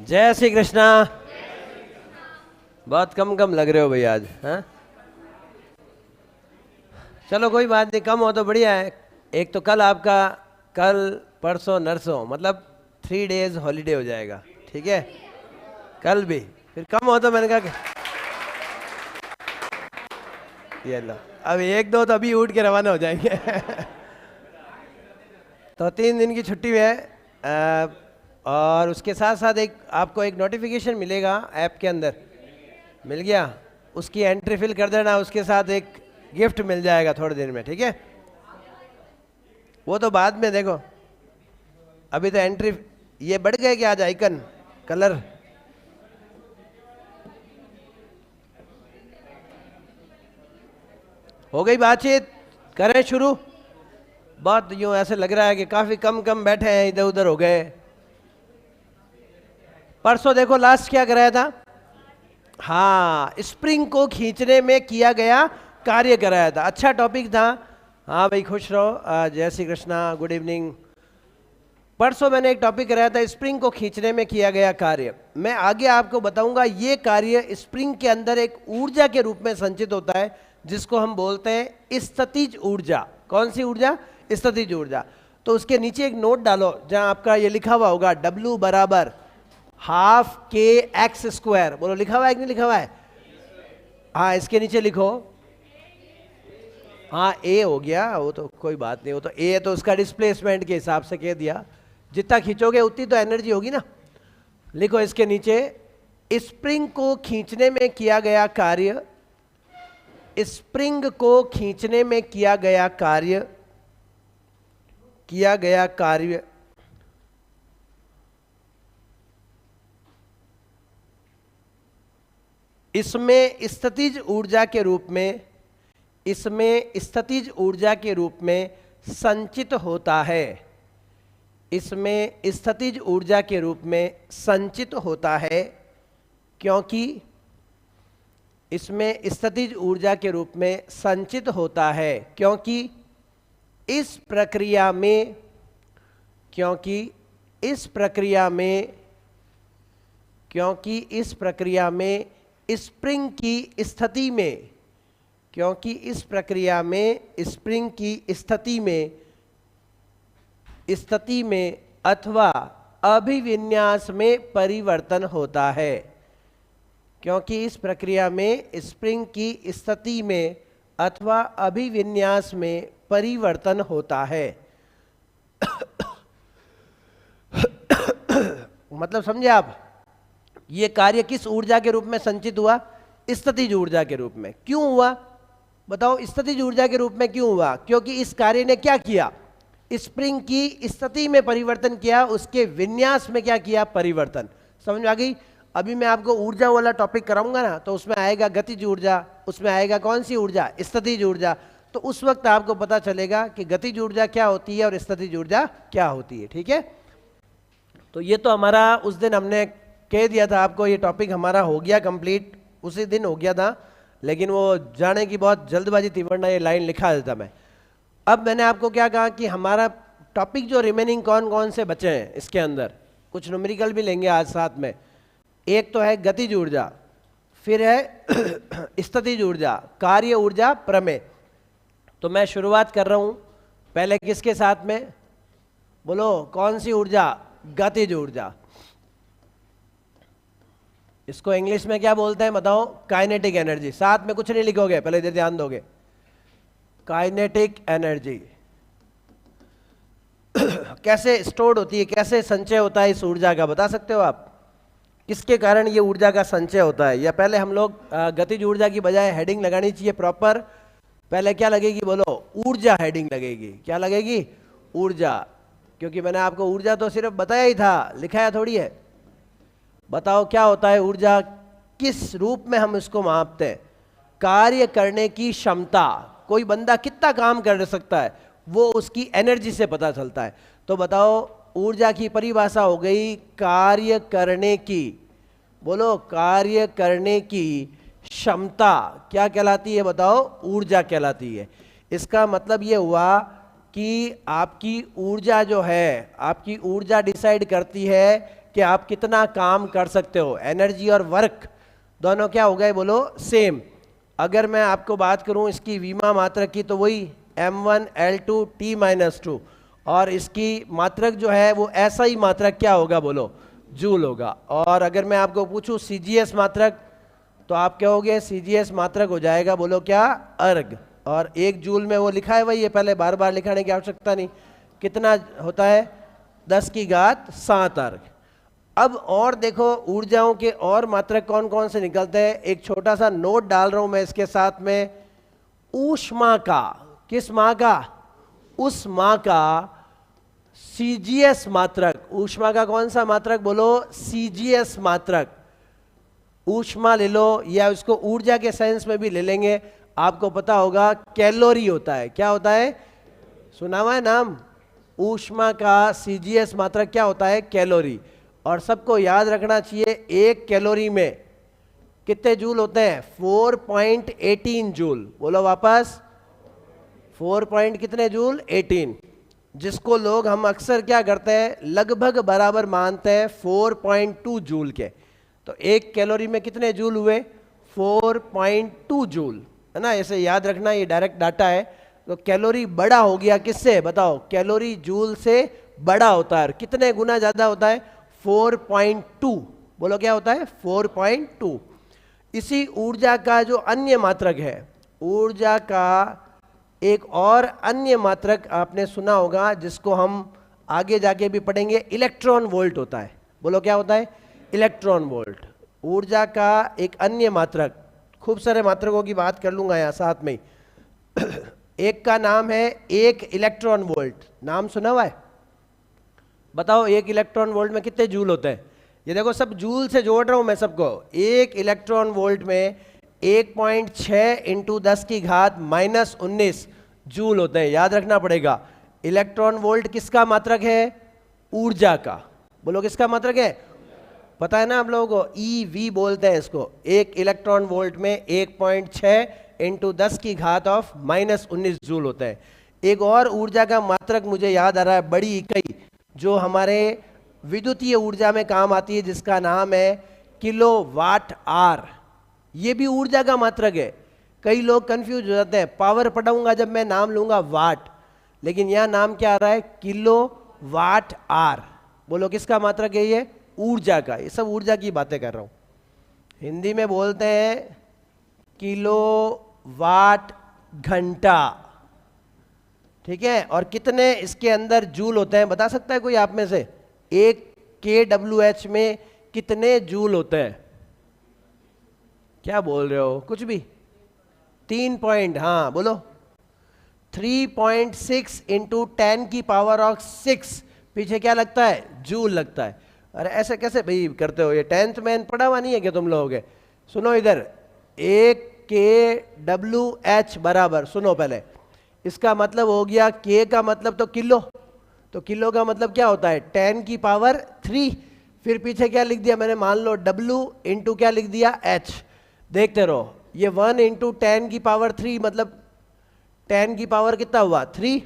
जय श्री कृष्णा। बहुत कम लग रहे हो भैया आज, हाँ? चलो कोई बात नहीं, कम हो तो बढ़िया है। एक तो कल परसों नरसों मतलब 3 डेज हॉलीडे हो जाएगा, ठीक है? कल भी फिर कम हो तो मैंने कहा कि ये लो, अब 1-2 तो अभी उठ के रवाना हो जाएंगे। तो 3 दिन की छुट्टी है। और उसके साथ साथ आपको एक नोटिफिकेशन मिलेगा ऐप के अंदर, मिल गया? उसकी एंट्री फिल कर देना, उसके साथ एक गिफ्ट मिल जाएगा थोड़े दिन में, ठीक है? वो तो बाद में देखो, अभी तो एंट्री ये बढ़ गए क्या आज आइकन कलर? हो गई बातचीत, करें शुरू। बहुत यूं ऐसे लग रहा है कि काफी कम बैठे हैं, इधर उधर हो गए। परसों देखो लास्ट क्या कराया था? हाँ, स्प्रिंग को खींचने में किया गया कार्य कराया था। अच्छा टॉपिक था। हाँ भाई, खुश रहो। जय श्री कृष्णा, गुड इवनिंग। परसों मैंने एक टॉपिक कराया था, स्प्रिंग को खींचने में किया गया कार्य। मैं आगे आपको बताऊंगा ये कार्य स्प्रिंग के अंदर एक ऊर्जा के रूप में संचित होता है, जिसको हम बोलते हैं स्थितिज ऊर्जा। कौन सी ऊर्जा? स्थितिज ऊर्जा। तो उसके नीचे एक नोट डालो जहां आपका ये लिखा हुआ होगा W बराबर हाफ kx²। बोलो, लिखा हुआ है कि नहीं लिखा हुआ है? हाँ, इसके नीचे लिखो। हाँ, ए हो गया, वो तो कोई बात नहीं, वो तो ए तो उसका डिस्प्लेसमेंट के हिसाब से कह दिया। जितना खींचोगे उतनी तो एनर्जी होगी ना। लिखो इसके नीचे, स्प्रिंग को खींचने में किया गया कार्य, स्प्रिंग को खींचने में किया गया कार्य इसमें स्थितिज ऊर्जा के रूप में संचित होता है। इसमें स्थितिज ऊर्जा के रूप में संचित होता है, क्योंकि इसमें स्थितिज ऊर्जा के रूप में संचित होता है क्योंकि इस प्रक्रिया में स्प्रिंग की स्थिति में अथवा अभिविन्यास में परिवर्तन होता है। क्योंकि इस प्रक्रिया में स्प्रिंग की स्थिति में अथवा अभिविन्यास में परिवर्तन होता है। मतलब समझे आप? ये कार्य किस ऊर्जा के रूप में संचित हुआ? स्थितिज ऊर्जा के रूप में। क्यों हुआ बताओ? स्थितिज ऊर्जा के रूप में क्यों हुआ? क्योंकि इस कार्य ने क्या किया? स्प्रिंग की स्थिति में परिवर्तन किया, उसके विन्यास में क्या किया? परिवर्तन। समझ में आ गई? अभी मैं आपको ऊर्जा वाला टॉपिक कराऊंगा ना, तो उसमें आएगा गतिज ऊर्जा, उसमें आएगा कौन सी ऊर्जा? स्थितिज ऊर्जा। तो उस वक्त आपको पता चलेगा कि गतिज ऊर्जा क्या होती है और स्थितिज ऊर्जा क्या होती है, ठीक है? तो ये तो हमारा उस दिन हमने कह दिया था आपको, ये टॉपिक हमारा हो गया कंप्लीट, उसी दिन हो गया था, लेकिन वो जाने की बहुत जल्दबाजी थी, वरना ये लाइन लिखा देता मैं। अब मैंने आपको क्या कहा कि हमारा टॉपिक जो रिमेनिंग कौन कौन से बचे हैं इसके अंदर, कुछ न्यूमेरिकल भी लेंगे आज साथ में। एक तो है गतिज ऊर्जा, फिर है स्थितिज ऊर्जा, कार्य ऊर्जा, प्रमेय। तो मैं शुरुआत कर रहा हूं पहले किसके साथ में? बोलो, कौन सी ऊर्जा? गतिज ऊर्जा। इसको इंग्लिश में क्या बोलते हैं बताओ? Kinetic energy. साथ में कुछ नहीं लिखोगे, पहले इधर ध्यान दोगे। काइनेटिक एनर्जी कैसे स्टोर्ड होती है, कैसे संचय होता है इस ऊर्जा का, बता सकते हो आप? किसके कारण ये ऊर्जा का संचय होता है? या पहले हम लोग गतिज ऊर्जा की बजाय हेडिंग लगानी चाहिए प्रॉपर। पहले क्या लगेगी? बोलो, ऊर्जा हेडिंग लगेगी। क्या लगेगी? ऊर्जा। क्योंकि मैंने आपको ऊर्जा तो सिर्फ बताया ही था, लिखाया थोड़ी है। बताओ क्या होता है ऊर्जा? किस रूप में हम इसको मापते हैं? कार्य करने की क्षमता। कोई बंदा कितना काम कर सकता है वो उसकी एनर्जी से पता चलता है। तो बताओ, ऊर्जा की परिभाषा हो गई कार्य करने की। बोलो, कार्य करने की क्षमता क्या कहलाती है? बताओ, ऊर्जा कहलाती है। इसका मतलब ये हुआ कि आपकी ऊर्जा जो है, आपकी ऊर्जा डिसाइड करती है कि आप कितना काम कर सकते हो। एनर्जी और वर्क दोनों क्या हो गए बोलो, सेम। अगर मैं आपको बात करूं इसकी वीमा मात्रक की, तो वही m1 L2 T-2, और इसकी मात्रक जो है वो ऐसा ही मात्रक क्या होगा बोलो, जूल होगा। और अगर मैं आपको पूछूं CGS मात्रक, तो आप कहोगे CGS मात्रक हो जाएगा बोलो क्या, अर्ग। और एक जूल में वो लिखा है वही है, पहले बार बार लिखाने की आवश्यकता नहीं। कितना होता है, 10⁻7 अर्ग। अब और देखो ऊर्जाओं के और मात्रक कौन कौन से निकलते हैं। एक छोटा सा नोट डाल रहा हूं मैं इसके साथ में, ऊष्मा का, किस माह का, उस माह का CGS मात्रक। ऊष्मा का कौन सा मात्रक बोलो, CGS मात्रक। ऊष्मा ले लो या उसको ऊर्जा के सेंस में भी ले लेंगे, आपको पता होगा कैलोरी होता है। क्या होता है, सुना हुआ है नाम, ऊष्मा का CGS मात्रक क्या होता है, कैलोरी। और सबको याद रखना चाहिए एक कैलोरी में कितने जूल होते हैं, 4.18 जूल। बोलो वापस, 4 पॉइंट कितने जूल, 18, जिसको लोग हम अक्सर क्या करते हैं, लगभग बराबर मानते हैं 4.2 जूल के। तो एक कैलोरी में कितने जूल हुए, 4.2 जूल, है ना। ऐसे याद रखना, ये डायरेक्ट डाटा है। तो कैलोरी बड़ा हो गया किससे, बताओ, कैलोरी जूल से बड़ा होता है। कितने गुना ज्यादा होता है, 4.2। बोलो क्या होता है, 4.2। इसी ऊर्जा का जो अन्य मात्रक है, ऊर्जा का एक और अन्य मात्रक आपने सुना होगा, जिसको हम आगे जाके भी पढ़ेंगे, इलेक्ट्रॉन वोल्ट होता है। बोलो क्या होता है, इलेक्ट्रॉन वोल्ट। ऊर्जा का एक अन्य मात्रक, खूब सारे मात्रकों की बात कर लूंगा यहाँ साथ में एक का नाम है एक इलेक्ट्रॉन वोल्ट। नाम सुना हुआ है, बताओ एक इलेक्ट्रॉन वोल्ट में कितने जूल होते हैं। ये देखो सब जूल से जोड़ रहा हूं मैं सबको। एक इलेक्ट्रॉन वोल्ट में 1.6 × 10⁻⁻19 जूल होते हैं। याद रखना पड़ेगा, इलेक्ट्रॉन वोल्ट किसका मात्रक है, ऊर्जा का। बोलो किसका मात्रक है, पता है ना आप लोगों को, EV बोलते हैं इसको। एक इलेक्ट्रॉन वोल्ट में 1.6 × 10⁻⁻19 जूल होते हैं। एक और ऊर्जा का मात्रक मुझे याद आ रहा है, बड़ी इकाई जो हमारे विद्युतीय ऊर्जा में काम आती है, जिसका नाम है किलोवाट आवर। ये भी ऊर्जा का मात्रक है। कई लोग कंफ्यूज हो जाते हैं, पावर पढ़ाऊंगा जब मैं नाम लूंगा वाट, लेकिन यहां नाम क्या आ रहा है, किलोवाट आवर। बोलो किसका मात्रक है ये, ऊर्जा का। ये सब ऊर्जा की बातें कर रहा हूं। हिंदी में बोलते हैं किलोवाट घंटा, ठीक है। और कितने इसके अंदर जूल होते हैं, बता सकता है कोई आप में से, एक kWh में कितने जूल होते हैं। क्या बोल रहे हो, कुछ भी, 3 पॉइंट, हाँ बोलो, 3.6 × 10⁻⁶ पीछे क्या लगता है, जूल लगता है। अरे ऐसे कैसे भाई करते हो, ये 10th में पढ़ा हुआ नहीं है क्या तुम लोग। सुनो इधर, 1 kWh बराबर, सुनो पहले, इसका मतलब हो गया, K का मतलब तो किलो, तो किलो का मतलब क्या होता है, 10⁻3। फिर पीछे क्या लिख दिया मैंने, मान लो W × क्या लिख दिया, H। देखते रहो, ये 1 × 10⁻3 मतलब 10 की पावर कितना हुआ, 3।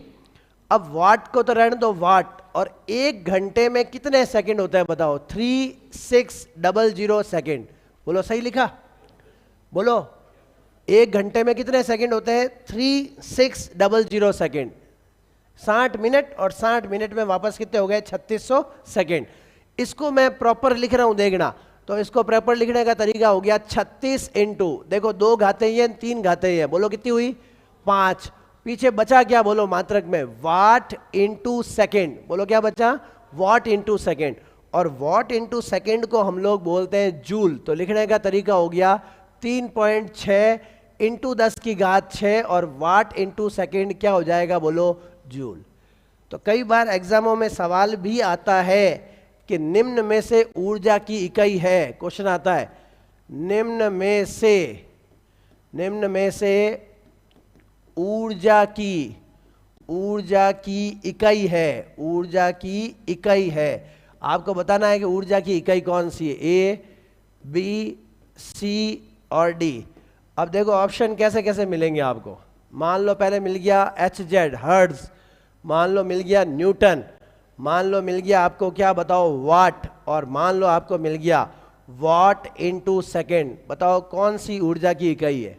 अब वाट को तो रहने दो, वाट। और एक घंटे में कितने सेकंड होते हैं बताओ, 3600 सेकंड। बोलो सही लिखा, बोलो एक घंटे में कितने सेकंड होते हैं, 3600 सेकंड। 60 मिनट, और 60 मिनट में वापस कितने हो गए, 3600 सेकंड। इसको मैं प्रॉपर लिख रहा हूं देखना, तो इसको प्रॉपर लिखने का तरीका हो गया 36 × देखो 2 घाते ही हैं, 3 घाते ही हैं, बोलो कितनी हुई, 5। पीछे बचा क्या बोलो मात्रक में, वाट × सेकेंड। बोलो क्या बचा, वाट × सेकेंड। और वाट × सेकेंड को हम लोग बोलते हैं जूल। तो लिखने का तरीका हो गया 3.6 × 10⁻6 और वाट × सेकेंड क्या हो जाएगा बोलो, जूल। तो कई बार एग्जामों में सवाल भी आता है कि निम्न में से ऊर्जा की इकाई है। क्वेश्चन आता है, निम्न में से ऊर्जा की इकाई है, ऊर्जा की इकाई है। आपको बताना है कि ऊर्जा की इकाई कौन सी है, A, B, C और D। अब देखो ऑप्शन कैसे कैसे मिलेंगे आपको। मान लो पहले मिल गया HZ हर्ट्ज, मान लो मिल गया न्यूटन, मान लो मिल गया आपको क्या, बताओ, वाट, और मान लो आपको मिल गया वाट इंटू सेकेंड। बताओ कौन सी ऊर्जा की इकाई है?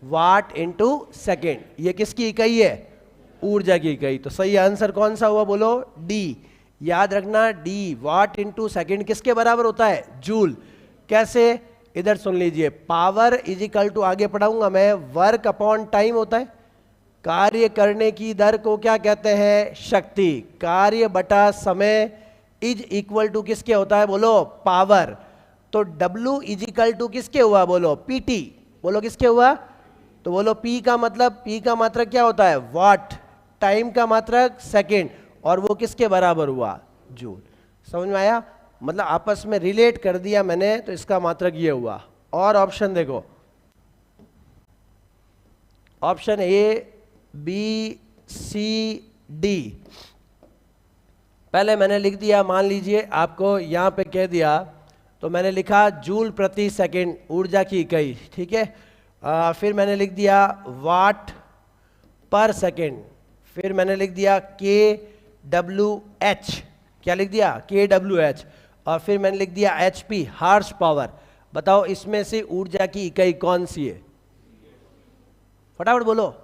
वाट इंटू सेकेंड। ये किसकी इकाई है? ऊर्जा की इकाई। तो सही आंसर कौन सा हुआ बोलो? डी। याद रखना, डी, वाट इंटू सेकेंड किसके बराबर होता है? जूल। कैसे? इधर सुन लीजिए, पावर इज इक्वल टू, आगे पढ़ाऊंगा मैं, वर्क अपॉन टाइम होता है। कार्य करने की दर को क्या कहते हैं? शक्ति। कार्य बटा समय इज इक्वल टू किसके होता है बोलो? पावर। तो W इज इक्वल टू किसके हुआ बोलो? PT। बोलो किसके हुआ? तो बोलो P का मतलब, P का मात्रक क्या होता है? वाट। टाइम का मात्रक सेकेंड, और वो किसके बराबर हुआ? जूल। समझ में आया? मतलब आपस में रिलेट कर दिया मैंने, तो इसका मात्रक ये हुआ। और ऑप्शन देखो, option A B C D। पहले मैंने लिख दिया, मान लीजिए आपको यहाँ पे कह दिया, तो मैंने लिखा जूल प्रति सेकंड, ऊर्जा की इकाई, ठीक है। फिर मैंने लिख दिया वाट पर सेकंड, फिर मैंने लिख दिया KWH, क्या लिख दिया? KWH, और फिर मैंने लिख दिया HP, हार्स पावर। बताओ इसमें से ऊर्जा की इकाई कौन सी है? फटाफट बोलो।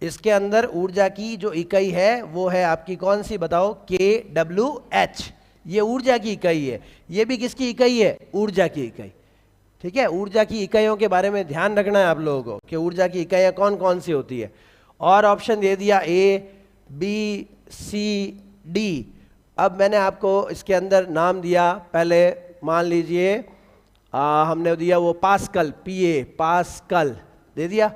इसके अंदर ऊर्जा की जो इकाई है वो है आपकी कौन सी? बताओ, KWH। ये ऊर्जा की इकाई है। ये भी किसकी इकाई है? ऊर्जा की इकाई। ठीक है, ऊर्जा की इकाइयों के बारे में ध्यान रखना है आप लोगों को कि ऊर्जा की इकाइयाँ कौन कौन सी होती है। और ऑप्शन दे दिया A B C D। अब मैंने आपको इसके अंदर नाम दिया, पहले मान लीजिए हमने दिया वो पास्कल, PA, पास्कल दे दिया।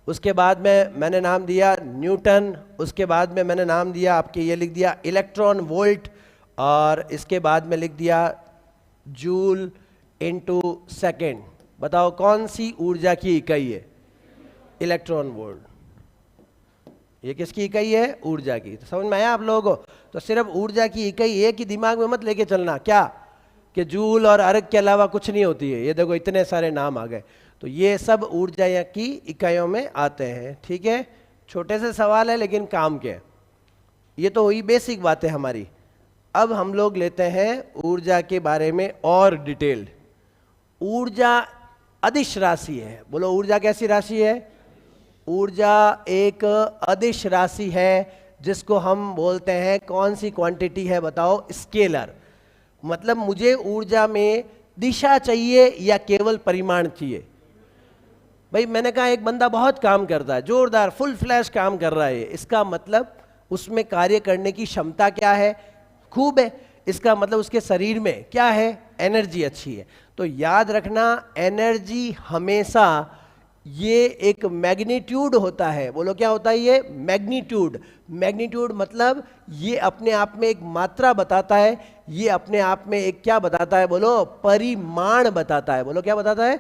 उसके बाद में मैंने नाम दिया न्यूटन, उसके बाद में मैंने नाम दिया आपके ये लिख दिया इलेक्ट्रॉन वोल्ट, और इसके बाद में लिख दिया जूल इनटू सेकेंड। बताओ कौन सी ऊर्जा की इकाई है? Electron volt. ये किसकी इकाई है? ऊर्जा की। तो समझ में आया आप लोगों को? तो सिर्फ ऊर्जा की इकाई एक ही दिमाग में मत लेके चलना, क्या कि जूल और अर्ग के अलावा कुछ नहीं होती है। ये देखो इतने सारे नाम आ गए, तो ये सब ऊर्जा की इकाइयों में आते हैं। ठीक है, छोटे से सवाल है लेकिन काम के। ये तो हुई बेसिक बातें हमारी। अब हम लोग लेते हैं ऊर्जा के बारे में और डिटेल। ऊर्जा अदिश राशि है। बोलो ऊर्जा कैसी राशि है? ऊर्जा एक अदिश राशि है जिसको हम बोलते हैं कौन सी क्वांटिटी है? बताओ, स्केलर। मतलब मुझे ऊर्जा में दिशा चाहिए या केवल परिमाण चाहिए? भाई मैंने कहा एक बंदा बहुत काम करता है, जोरदार फुल फ्लैश काम कर रहा है, इसका मतलब उसमें कार्य करने की क्षमता क्या है? खूब है। इसका मतलब उसके शरीर में क्या है? एनर्जी अच्छी है। तो याद रखना, एनर्जी हमेशा ये एक मैग्नीट्यूड होता है। बोलो क्या होता है ये? मैग्नीट्यूड। मैग्नीट्यूड मतलब ये अपने आप में एक मात्रा बताता है, ये अपने आप में एक क्या बताता है? बोलो परिमाण बताता है। बोलो क्या बताता है?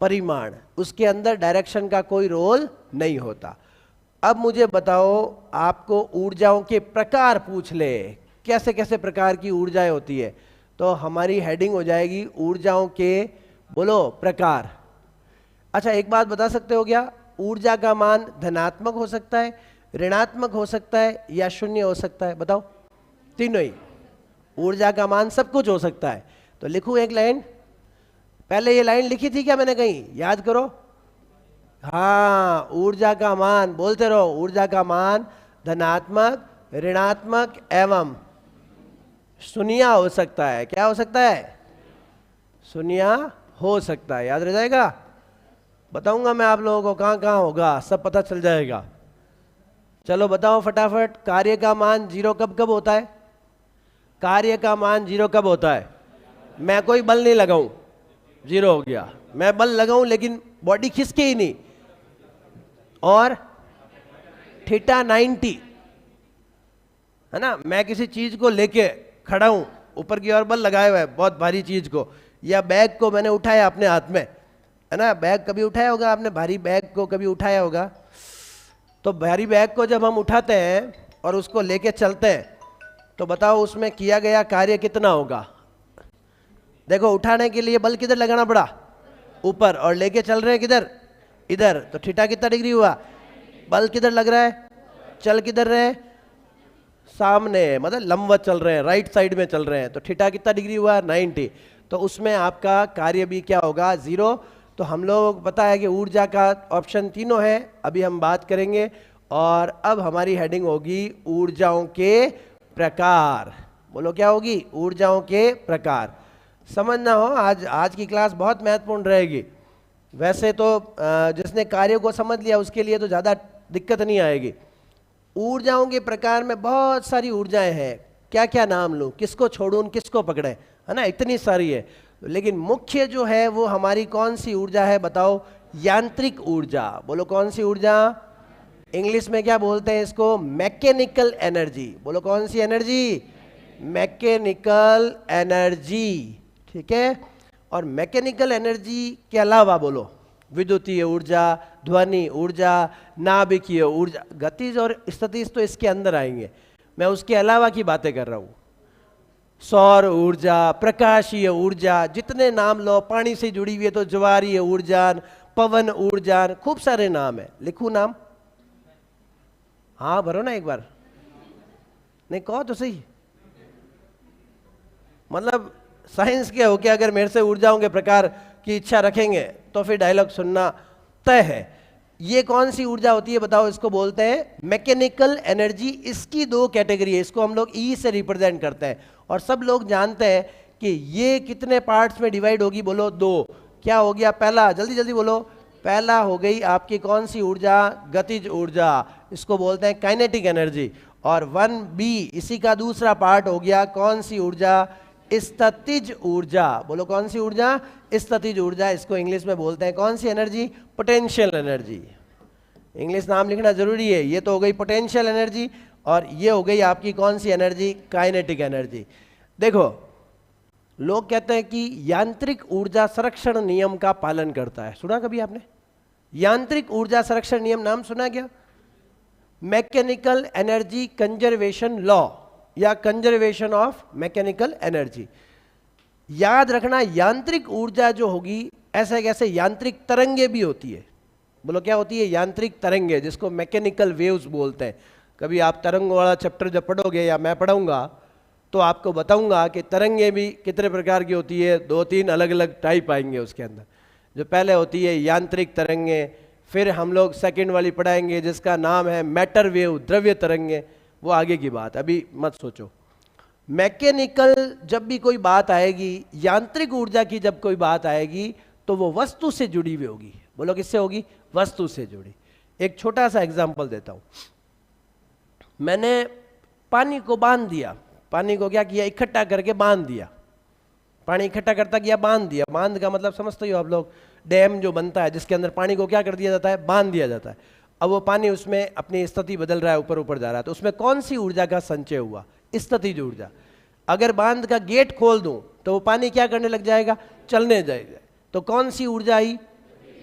परिमाण। उसके अंदर डायरेक्शन का कोई रोल नहीं होता। अब मुझे बताओ, आपको ऊर्जाओं के प्रकार पूछ ले, कैसे कैसे प्रकार की ऊर्जाएं होती है, तो हमारी हेडिंग हो जाएगी ऊर्जाओं के बोलो प्रकार। अच्छा एक बात बता सकते हो क्या? ऊर्जा का मान धनात्मक हो सकता है, ऋणात्मक हो सकता है, या शून्य हो सकता है? बताओ, तीनों ही। ऊर्जा का मान सब कुछ हो सकता है। तो लिखूं एक लाइन, पहले ये लाइन लिखी थी क्या मैंने कहीं? याद करो। हाँ, ऊर्जा का मान, बोलते रहो, ऊर्जा का मान धनात्मक, ऋणात्मक एवं शून्य हो सकता है। क्या हो सकता है? शून्य हो सकता है। याद रह जाएगा? बताऊंगा मैं आप लोगों को कहाँ कहाँ होगा, सब पता चल जाएगा। चलो बताओ फटाफट, कार्य का मान जीरो कब कब होता है? कार्य का मान जीरो कब होता है? मैं कोई बल नहीं लगाऊं, जीरो हो गया। मैं बल लगाऊं लेकिन बॉडी खिसके ही नहीं, और थीटा 90 है ना, मैं किसी चीज को लेके खड़ा हूं, ऊपर की ओर बल लगाए हुए है बहुत भारी चीज को, या बैग को मैंने उठाया अपने हाथ में, है ना। बैग कभी उठाया होगा आपने? भारी बैग को कभी उठाया होगा? तो भारी बैग को जब हम उठाते हैं और उसको लेके चलते हैं, तो बताओ उसमें किया गया कार्य कितना होगा? देखो उठाने के लिए बल किधर लगाना पड़ा? ऊपर। और लेके चल रहे हैं किधर? इधर। तो थीटा कितना डिग्री हुआ? बल किधर लग रहा है? चल किधर रहे? सामने है, मतलब लंबवत चल रहे हैं, राइट साइड में चल रहे हैं, तो थीटा कितना डिग्री हुआ 90, तो उसमें आपका कार्य भी क्या होगा 0। तो हम लोग पता है कि ऊर्जा का ऑप्शन तीनों है, अभी हम बात करेंगे। और अब हमारी हेडिंग होगी ऊर्जाओं के प्रकार। बोलो क्या होगी? ऊर्जाओं के प्रकार। समझना हो, आज की क्लास बहुत महत्वपूर्ण रहेगी। वैसे तो जिसने कार्य को समझ लिया उसके लिए तो ज़्यादा दिक्कत नहीं आएगी। ऊर्जाओं के प्रकार में बहुत सारी ऊर्जाएं हैं, क्या क्या नाम लूँ, किसको छोड़ूं किसको पकड़े, है ना, इतनी सारी है। लेकिन मुख्य जो है वो हमारी कौन सी ऊर्जा है बताओ? यांत्रिक ऊर्जा। बोलो कौन सी ऊर्जा? इंग्लिश में क्या बोलते हैं इसको? Mechanical energy. बोलो कौन सी एनर्जी? मैकेनिकल एनर्जी, ठीक है। और मैकेनिकल एनर्जी के अलावा बोलो विद्युतीय ऊर्जा, ध्वनि ऊर्जा, नाभिकीय ऊर्जा, गतिज और स्थितिज तो इसके अंदर आएंगे, मैं उसके अलावा की बातें कर रहा हूं। सौर ऊर्जा, प्रकाशीय ऊर्जा, जितने नाम लो, पानी से जुड़ी हुई है तो ज्वारीय ऊर्जा, पवन ऊर्जा, खूब सारे नाम है। लिखूं नाम? हाँ भरो ना एक बार, नहीं कहो तो सही। मतलब साइंस के हो के अगर मेरे से ऊर्जाओं के प्रकार की इच्छा रखेंगे तो फिर डायलॉग सुनना तय है। ये कौन सी ऊर्जा होती है बताओ? इसको बोलते हैं मैकेनिकल एनर्जी। इसकी दो कैटेगरी है, इसको हम लोग ई से रिप्रेजेंट करते हैं और सब लोग जानते हैं कि ये कितने पार्ट्स में डिवाइड होगी? बोलो दो। क्या हो गया पहला? जल्दी जल्दी बोलो। पहला हो गई आपकी कौन सी ऊर्जा? गतिज ऊर्जा, इसको बोलते हैं काइनेटिक एनर्जी। और 1b इसी का दूसरा पार्ट हो गया कौन सी ऊर्जा? स्थितिज ऊर्जा। बोलो कौन सी ऊर्जा? स्थितिज ऊर्जा। इसको इंग्लिश में बोलते हैं कौन सी एनर्जी? Potential energy. इंग्लिश नाम लिखना जरूरी है। ये तो हो गई पोटेंशियल एनर्जी और ये हो गई आपकी कौन सी एनर्जी? Kinetic energy. देखो लोग कहते हैं कि यांत्रिक ऊर्जा संरक्षण नियम का पालन करता है, सुना कभी आपने? यांत्रिक ऊर्जा संरक्षण नियम नाम सुना क्या? मैकेनिकल एनर्जी कंजर्वेशन लॉ या कंजर्वेशन ऑफ मैकेनिकल एनर्जी। याद रखना यांत्रिक ऊर्जा जो होगी, ऐसे कैसे यांत्रिक तरंगे भी होती है। बोलो क्या होती है? यांत्रिक तरंगे, जिसको मैकेनिकल वेव्स बोलते हैं। कभी आप तरंग वाला चैप्टर जब पढ़ोगे या मैं पढ़ाऊंगा तो आपको बताऊंगा कि तरंगे भी कितने प्रकार की होती है। 2-3 अलग अलग टाइप आएंगे उसके अंदर। जो पहले होती है यांत्रिक तरंगे, फिर हम लोग सेकंड वाली पढ़ाएंगे जिसका नाम है मैटर वेव, द्रव्य तरंगे। वो आगे की बात, अभी मत सोचो। मैकेनिकल जब भी कोई बात आएगी, यांत्रिक ऊर्जा की जब कोई बात आएगी तो वो वस्तु से जुड़ी हुई होगी। बोलो किससे होगी? वस्तु से जुड़ी। एक छोटा सा एग्जांपल देता हूं। मैंने पानी को बांध दिया, पानी को क्या किया? इकट्ठा करके बांध दिया। पानी इकट्ठा करता गया, बांध दिया। बांध का मतलब समझते हो आप लोग? डैम जो बनता है जिसके अंदर पानी को क्या कर दिया जाता है? बांध दिया जाता है। अब वो पानी उसमें अपनी स्थिति बदल रहा है, ऊपर ऊपर जा रहा है, तो उसमें कौन सी ऊर्जा का संचय हुआ? स्थितिज ऊर्जा। अगर बांध का गेट खोल दूं तो वो पानी क्या करने लग जाएगा? चलने जाएगा। तो कौन सी ऊर्जा आई?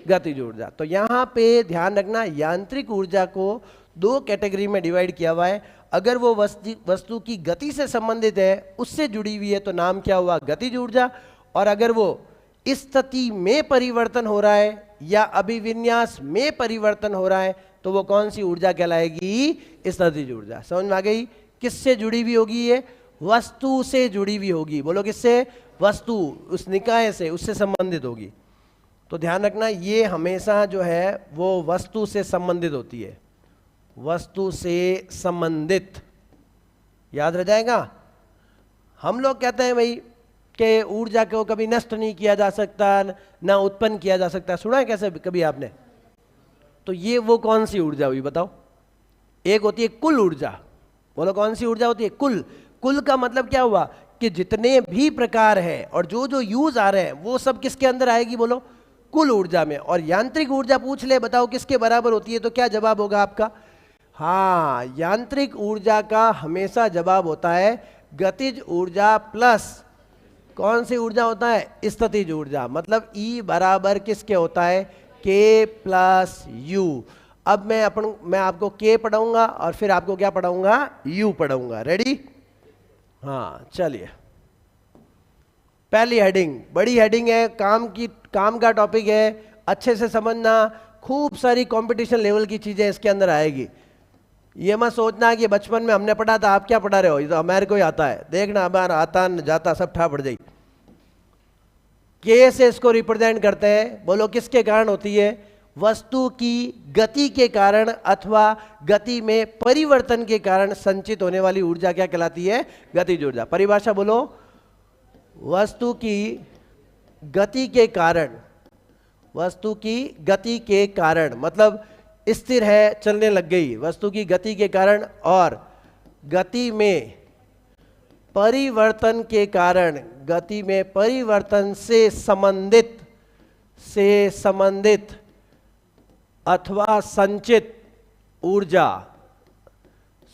गतिज ऊर्जा। तो यहां पे ध्यान रखना, यांत्रिक ऊर्जा को दो कैटेगरी में डिवाइड किया हुआ है। अगर वो वस्तु की गति से संबंधित है, उससे जुड़ी हुई है, तो नाम क्या हुआ? गतिज ऊर्जा। और अगर वो स्थिति में परिवर्तन हो रहा है या अभिविन्यास में परिवर्तन हो रहा है तो वो कौन सी ऊर्जा कहलाएगी? स्थितिज ऊर्जा। समझ में आ गई? किससे जुड़ी हुई होगी? ये वस्तु से जुड़ी हुई होगी। बोलो किससे? वस्तु, उस निकाय से, उससे संबंधित होगी। तो ध्यान रखना, ये हमेशा जो है वो वस्तु से संबंधित होती है, वस्तु से संबंधित। याद रह जाएगा। हम लोग कहते हैं भाई कि ऊर्जा को कभी नष्ट नहीं किया जा सकता, ना उत्पन्न किया जा सकता। सुना है कैसे कभी आपने? तो ये वो कौन सी ऊर्जा हुई बताओ? एक होती है कुल ऊर्जा। बोलो कौन सी ऊर्जा होती है? कुल। कुल का मतलब क्या हुआ? कि जितने भी प्रकार है और जो जो यूज आ रहे हैं वो सब किसके अंदर आएगी? बोलो कुल ऊर्जा में। और यांत्रिक ऊर्जा पूछ ले बताओ किसके बराबर होती है, तो क्या जवाब होगा आपका? हाँ, यांत्रिक ऊर्जा का हमेशा जवाब होता है गतिज ऊर्जा प्लस कौन सी ऊर्जा होता है? स्थितिज ऊर्जा। मतलब E बराबर किसके होता है? K plus U। अब मैं आपको K पढ़ाऊंगा और फिर आपको क्या पढ़ाऊंगा? U पढ़ाऊंगा। रेडी? हाँ चलिए, पहली हेडिंग बड़ी हेडिंग है, काम का टॉपिक है, अच्छे से समझना। खूब सारी कंपटीशन लेवल की चीजें इसके अंदर आएगी। ये मत सोचना कि बचपन में हमने पढ़ा था, आप क्या पढ़ा रहे हो, ये तो हमारे को ही आता है। देखना हमारा आता न जाता सब ठा पड़ जाए। के से इसको रिप्रेजेंट करते हैं, बोलो किसके कारण होती है? वस्तु की गति के कारण अथवा गति में परिवर्तन के कारण संचित होने वाली ऊर्जा क्या कहलाती है? गतिज ऊर्जा। परिभाषा बोलो, वस्तु की गति के कारण, वस्तु की गति के कारण मतलब स्थिर है, चलने लग गई, वस्तु की गति के कारण और गति में परिवर्तन के कारण, गति में परिवर्तन से संबंधित अथवा संचित ऊर्जा।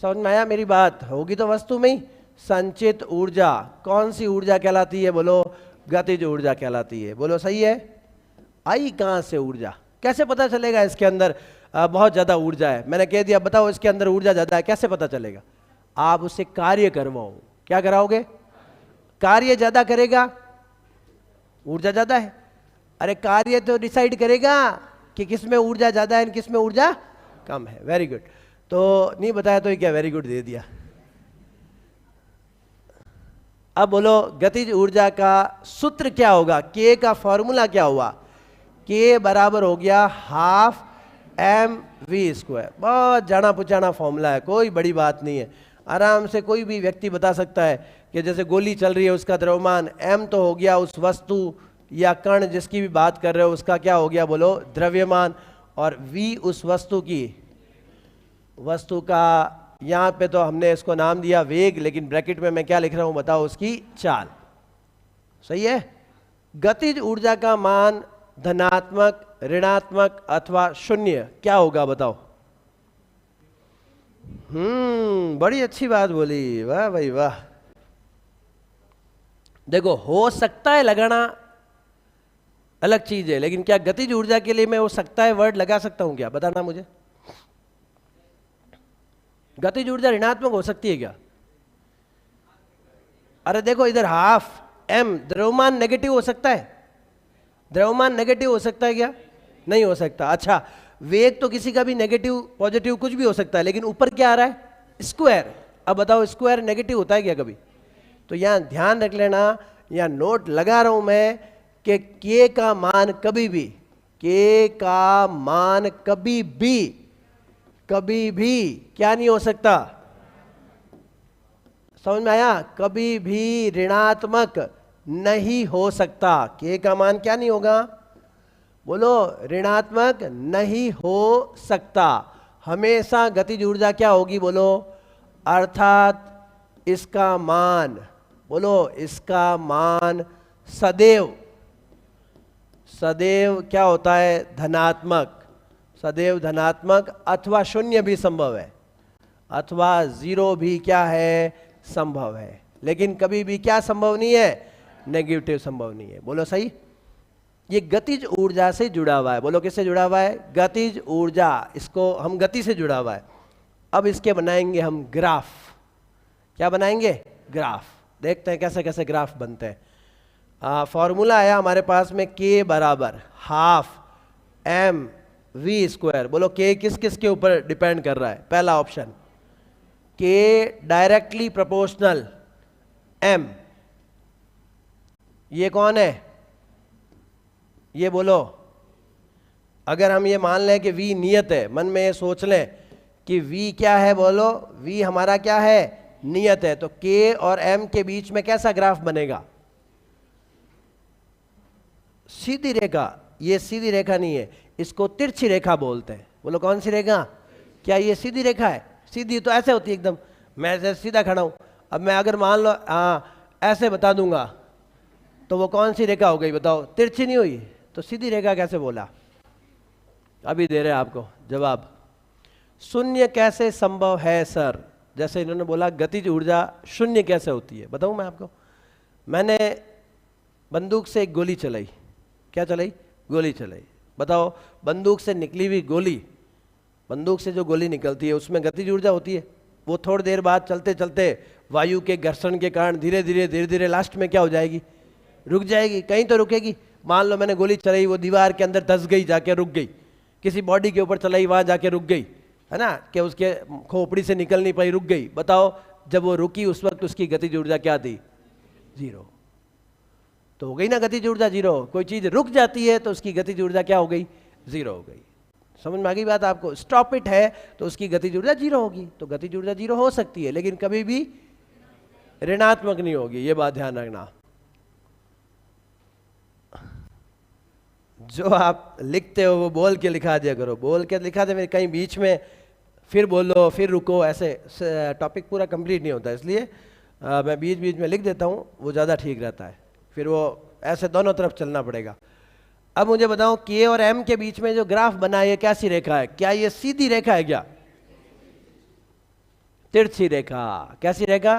समझ में आया मेरी बात? होगी तो वस्तु में ही। संचित ऊर्जा कौन सी ऊर्जा कहलाती है? बोलो गतिज ऊर्जा कहलाती है। बोलो सही है। आई कहां से ऊर्जा? कैसे पता चलेगा इसके अंदर बहुत ज्यादा ऊर्जा है? मैंने कह दिया, बताओ इसके अंदर ऊर्जा ज्यादा है, कैसे पता चलेगा? आप उससे कार्य करवाओ। क्या कराओगे? कार्य ज्यादा करेगा, ऊर्जा ज्यादा है। अरे कार्य तो डिसाइड करेगा कि किसमें ऊर्जा ज्यादा है, किसमें ऊर्जा कम है। Very good. तो नहीं बताया तो क्या वेरी गुड दे दिया। अब बोलो गतिज ऊर्जा का सूत्र क्या होगा? के का फॉर्मूला क्या हुआ? के बराबर हो गया हाफ mv²। बहुत जाना पुचाना फॉर्मूला है, कोई बड़ी बात नहीं है। आराम से कोई भी व्यक्ति बता सकता है कि जैसे गोली चल रही है उसका द्रव्यमान, m तो हो गया उस वस्तु या कण जिसकी भी बात कर रहे हो उसका क्या हो गया? बोलो द्रव्यमान। और v उस वस्तु का, यहाँ पे तो हमने इसको नाम दिया वेग, लेकिन ब्रैकेट में मैं क्या लिख रहा हूँ बताओ? उसकी चाल। सही है। गतिज ऊर्जा का मान धनात्मक, ऋणात्मक अथवा शून्य क्या होगा बताओ? बड़ी अच्छी बात बोली, वाह भाई वाह। देखो हो सकता है लगाना अलग चीज है, लेकिन क्या गतिज ऊर्जा के लिए मैं हो सकता है वर्ड लगा सकता हूं क्या? बताना मुझे। गतिज ऊर्जा ऋणात्मक हो सकती है क्या? अरे देखो इधर हाफ m, द्रव्यमान नेगेटिव हो सकता है? द्रव्यमान नेगेटिव हो सकता है क्या? नहीं हो सकता। अच्छा, वेग तो किसी का भी नेगेटिव पॉजिटिव कुछ भी हो सकता है, लेकिन ऊपर क्या आ रहा है? स्क्वायर। अब बताओ स्क्वायर नेगेटिव होता है क्या कभी? तो यहां ध्यान रख लेना, यहां नोट लगा रहा हूं मैं कि के का मान कभी भी, के का मान कभी भी क्या नहीं हो सकता? समझ में आया? कभी भी ऋणात्मक नहीं हो सकता। के का मान क्या नहीं होगा? बोलो ऋणात्मक नहीं हो सकता। हमेशा गतिज ऊर्जा क्या होगी? बोलो अर्थात इसका मान, बोलो इसका मान सदैव क्या होता है? धनात्मक। सदैव धनात्मक अथवा शून्य भी संभव है, अथवा जीरो भी क्या है? संभव है। लेकिन कभी भी क्या संभव नहीं है? नेगेटिव संभव नहीं है। बोलो सही। ये गतिज ऊर्जा से जुड़ा हुआ है। बोलो किससे जुड़ा हुआ है? गतिज ऊर्जा। इसको हम गति से जुड़ा हुआ है। अब इसके बनाएंगे हम ग्राफ। क्या बनाएंगे? ग्राफ। देखते हैं कैसे कैसे ग्राफ बनते हैं। फॉर्मूला आया हमारे पास में, के बराबर हाफ mv²। बोलो के किस किस के ऊपर डिपेंड कर रहा है? पहला ऑप्शन के डायरेक्टली प्रोपोर्शनल m। ये कौन है? ये बोलो, अगर हम ये मान लें कि v नियत है, मन में ये सोच लें कि v क्या है? बोलो v हमारा क्या है? नियत है। तो k और m के बीच में कैसा ग्राफ बनेगा? सीधी रेखा। ये सीधी रेखा नहीं है, इसको तिरछी रेखा बोलते हैं। बोलो कौन सी रेखा? क्या ये सीधी रेखा है? सीधी तो ऐसे होती है एकदम, मैं ऐसे सीधा खड़ा हूं। अब मैं अगर मान लो ऐसे बता दूंगा तो वो कौन सी रेखा हो गई बताओ? तिरछी नहीं हुई, तो सीधी रेखा कैसे बोला? अभी दे रहे हैं आपको जवाब। शून्य कैसे संभव है सर? जैसे इन्होंने बोला गतिज ऊर्जा शून्य कैसे होती है, बताऊं मैं आपको। मैंने बंदूक से एक गोली चलाई। क्या चलाई? गोली चलाई। बताओ बंदूक से निकली हुई गोली, बंदूक से जो गोली निकलती है उसमें गतिज ऊर्जा होती है। वो थोड़ी देर बाद चलते चलते वायु के घर्षण के कारण धीरे धीरे लास्ट में क्या हो जाएगी? रुक जाएगी। कहीं तो रुकेगी। मान लो मैंने गोली चलाई, वो दीवार के अंदर धंस गई, जाके रुक गई। किसी बॉडी के ऊपर चलाई, वहां जाके रुक गई। है ना, कि उसके खोपड़ी से निकल नहीं पाई, रुक गई। बताओ जब वो रुकी उस वक्त उसकी गतिज ऊर्जा क्या थी? जीरो। तो हो गई ना गतिज ऊर्जा जीरो। कोई चीज रुक जाती है तो उसकी गतिज ऊर्जा क्या हो गई? जीरो हो गई। समझ में आ गई बात आपको? स्टॉप इट है तो उसकी गतिज ऊर्जा जीरो होगी। तो गतिज ऊर्जा जीरो हो सकती है लेकिन कभी भी ऋणात्मक नहीं होगी, ये बात ध्यान रखना। जो आप लिखते हो वो बोल के लिखा दिया करो, बोल के लिखा दे, कहीं बीच में फिर बोलो फिर रुको, ऐसे टॉपिक पूरा कंप्लीट नहीं होता। इसलिए मैं बीच बीच में लिख देता हूँ, वो ज़्यादा ठीक रहता है। फिर वो ऐसे दोनों तरफ चलना पड़ेगा। अब मुझे बताओ के और एम के बीच में जो ग्राफ बना है ये कैसी रेखा है? क्या ये सीधी रेखा है? क्या तिरछी रेखा? कैसी रेखा?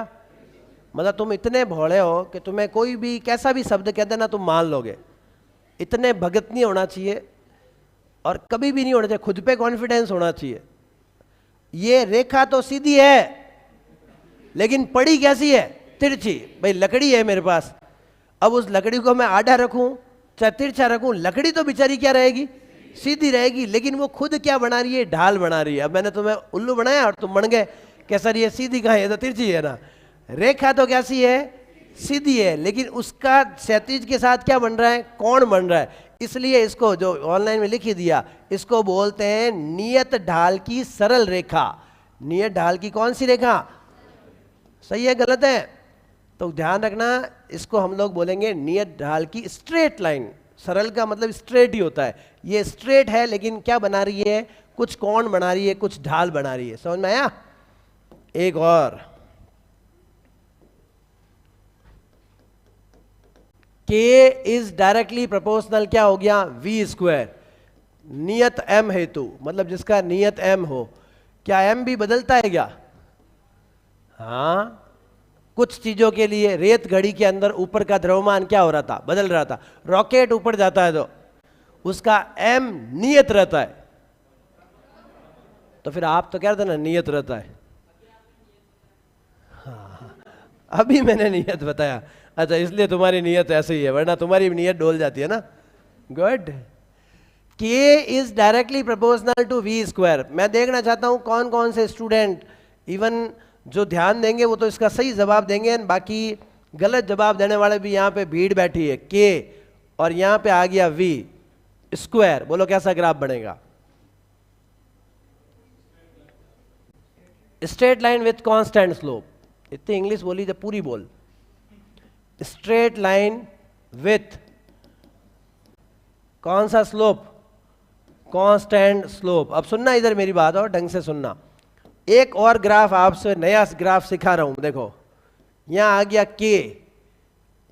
मतलब तुम इतने भोले हो कि तुम्हें कोई भी कैसा भी शब्द कह देना तुम मान लोगे। इतने भगत नहीं होना चाहिए और कभी भी नहीं होना चाहिए, खुद पे कॉन्फिडेंस होना चाहिए। ये रेखा तो सीधी है लेकिन पड़ी कैसी है? तिरछी। भाई लकड़ी है मेरे पास, अब उस लकड़ी को मैं आधा रखूं चाहे तिरछा रखूं, लकड़ी तो बेचारी क्या रहेगी? सीधी रहेगी। लेकिन वो खुद क्या बना रही है? ढाल बना रही है। अब मैंने तुम्हें उल्लू बनाया और तुम बन गए कि सर ये सीधी कहाँ है, तो तिरछी है ना। रेखा तो कैसी है? सीधी है, लेकिन उसका क्षैतिज के साथ क्या बन रहा है? कोण बन रहा है। इसलिए इसको जो ऑनलाइन में लिख ही दिया, इसको बोलते हैं नियत ढाल की सरल रेखा। नियत ढाल की कौन सी रेखा? सही है गलत है? तो ध्यान रखना, इसको हम लोग बोलेंगे नियत ढाल की स्ट्रेट लाइन। सरल का मतलब स्ट्रेट ही होता है। ये स्ट्रेट है लेकिन क्या बना रही है? कुछ कोण बना रही है, कुछ ढाल बना रही है। समझ में आया? एक और, K इज डायरेक्टली प्रोपोर्शनल क्या हो गया? V square. नियत M हेतु, मतलब जिसका नियत M हो। क्या M भी बदलता है क्या? हाँ, कुछ चीजों के लिए रेत घड़ी के अंदर ऊपर का द्रव्यमान क्या हो रहा था? बदल रहा था। रॉकेट ऊपर जाता है तो उसका M नियत रहता है। तो फिर आप तो कह रहे थे ना नियत रहता है। हाँ, अभी मैंने नियत बताया। अच्छा, इसलिए तुम्हारी नियत ऐसे ही है, वरना तुम्हारी नियत डोल जाती है ना। Good. K is directly proportional to V square. मैं देखना चाहता हूं कौन कौन से स्टूडेंट इवन जो ध्यान देंगे वो तो इसका सही जवाब देंगे, बाकी गलत जवाब देने वाले भी यहाँ पे भीड़ बैठी है। K और यहाँ पे आ गया V स्क्वायर। बोलो कैसा ग्राफ बनेगा? Straight line with constant slope. इतनी इंग्लिश बोली जब पूरी बोल। स्ट्रेट लाइन विथ कौन सा स्लोप? Constant slope. अब सुनना इधर मेरी बात और ढंग से सुनना। एक और ग्राफ आपसे नया ग्राफ सिखा रहा हूं। देखो यहां आ गया K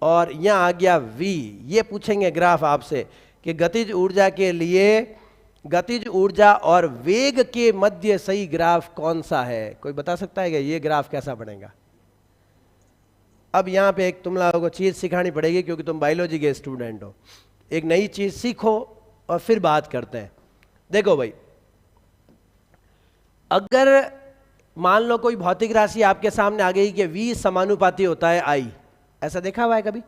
और यहां आ गया V। ये पूछेंगे ग्राफ आपसे कि गतिज ऊर्जा के लिए गतिज ऊर्जा और वेग के मध्य सही ग्राफ कौन सा है? कोई बता सकता है कि ये ग्राफ कैसा बनेगा? अब यहां पे एक तुम लोगों को चीज सिखानी पड़ेगी क्योंकि तुम बायोलॉजी के स्टूडेंट हो। एक नई चीज सीखो और फिर बात करते हैं। देखो भाई, अगर मान लो कोई भौतिक राशि आपके सामने आ गई कि V समानुपाती होता है I, ऐसा देखा हुआ है कभी?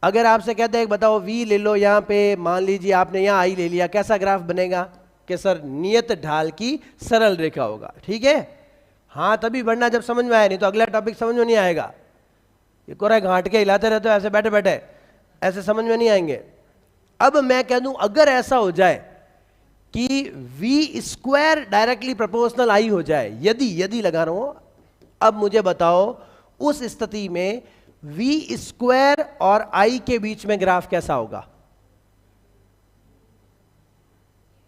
अगर आपसे कहते हैं बताओ V ले लो, यहाँ पे मान लीजिए आपने यहाँ I ले लिया, कैसा ग्राफ बनेगा? कि सर नियत ढाल की सरल रेखा होगा। ठीक है, हाँ तभी बढ़ना जब समझ में आया, नहीं तो अगला टॉपिक समझ में नहीं आएगा। ये कोरा घाट के हिलाते रहते हो ऐसे बैठे बैठे, ऐसे समझ में नहीं आएंगे। अब मैं कह दूं अगर ऐसा हो जाए कि V square directly proportional I हो जाए, यदि लगा रहा हूं, अब मुझे बताओ उस स्थिति में V स्क्वायर और I के बीच में ग्राफ कैसा होगा?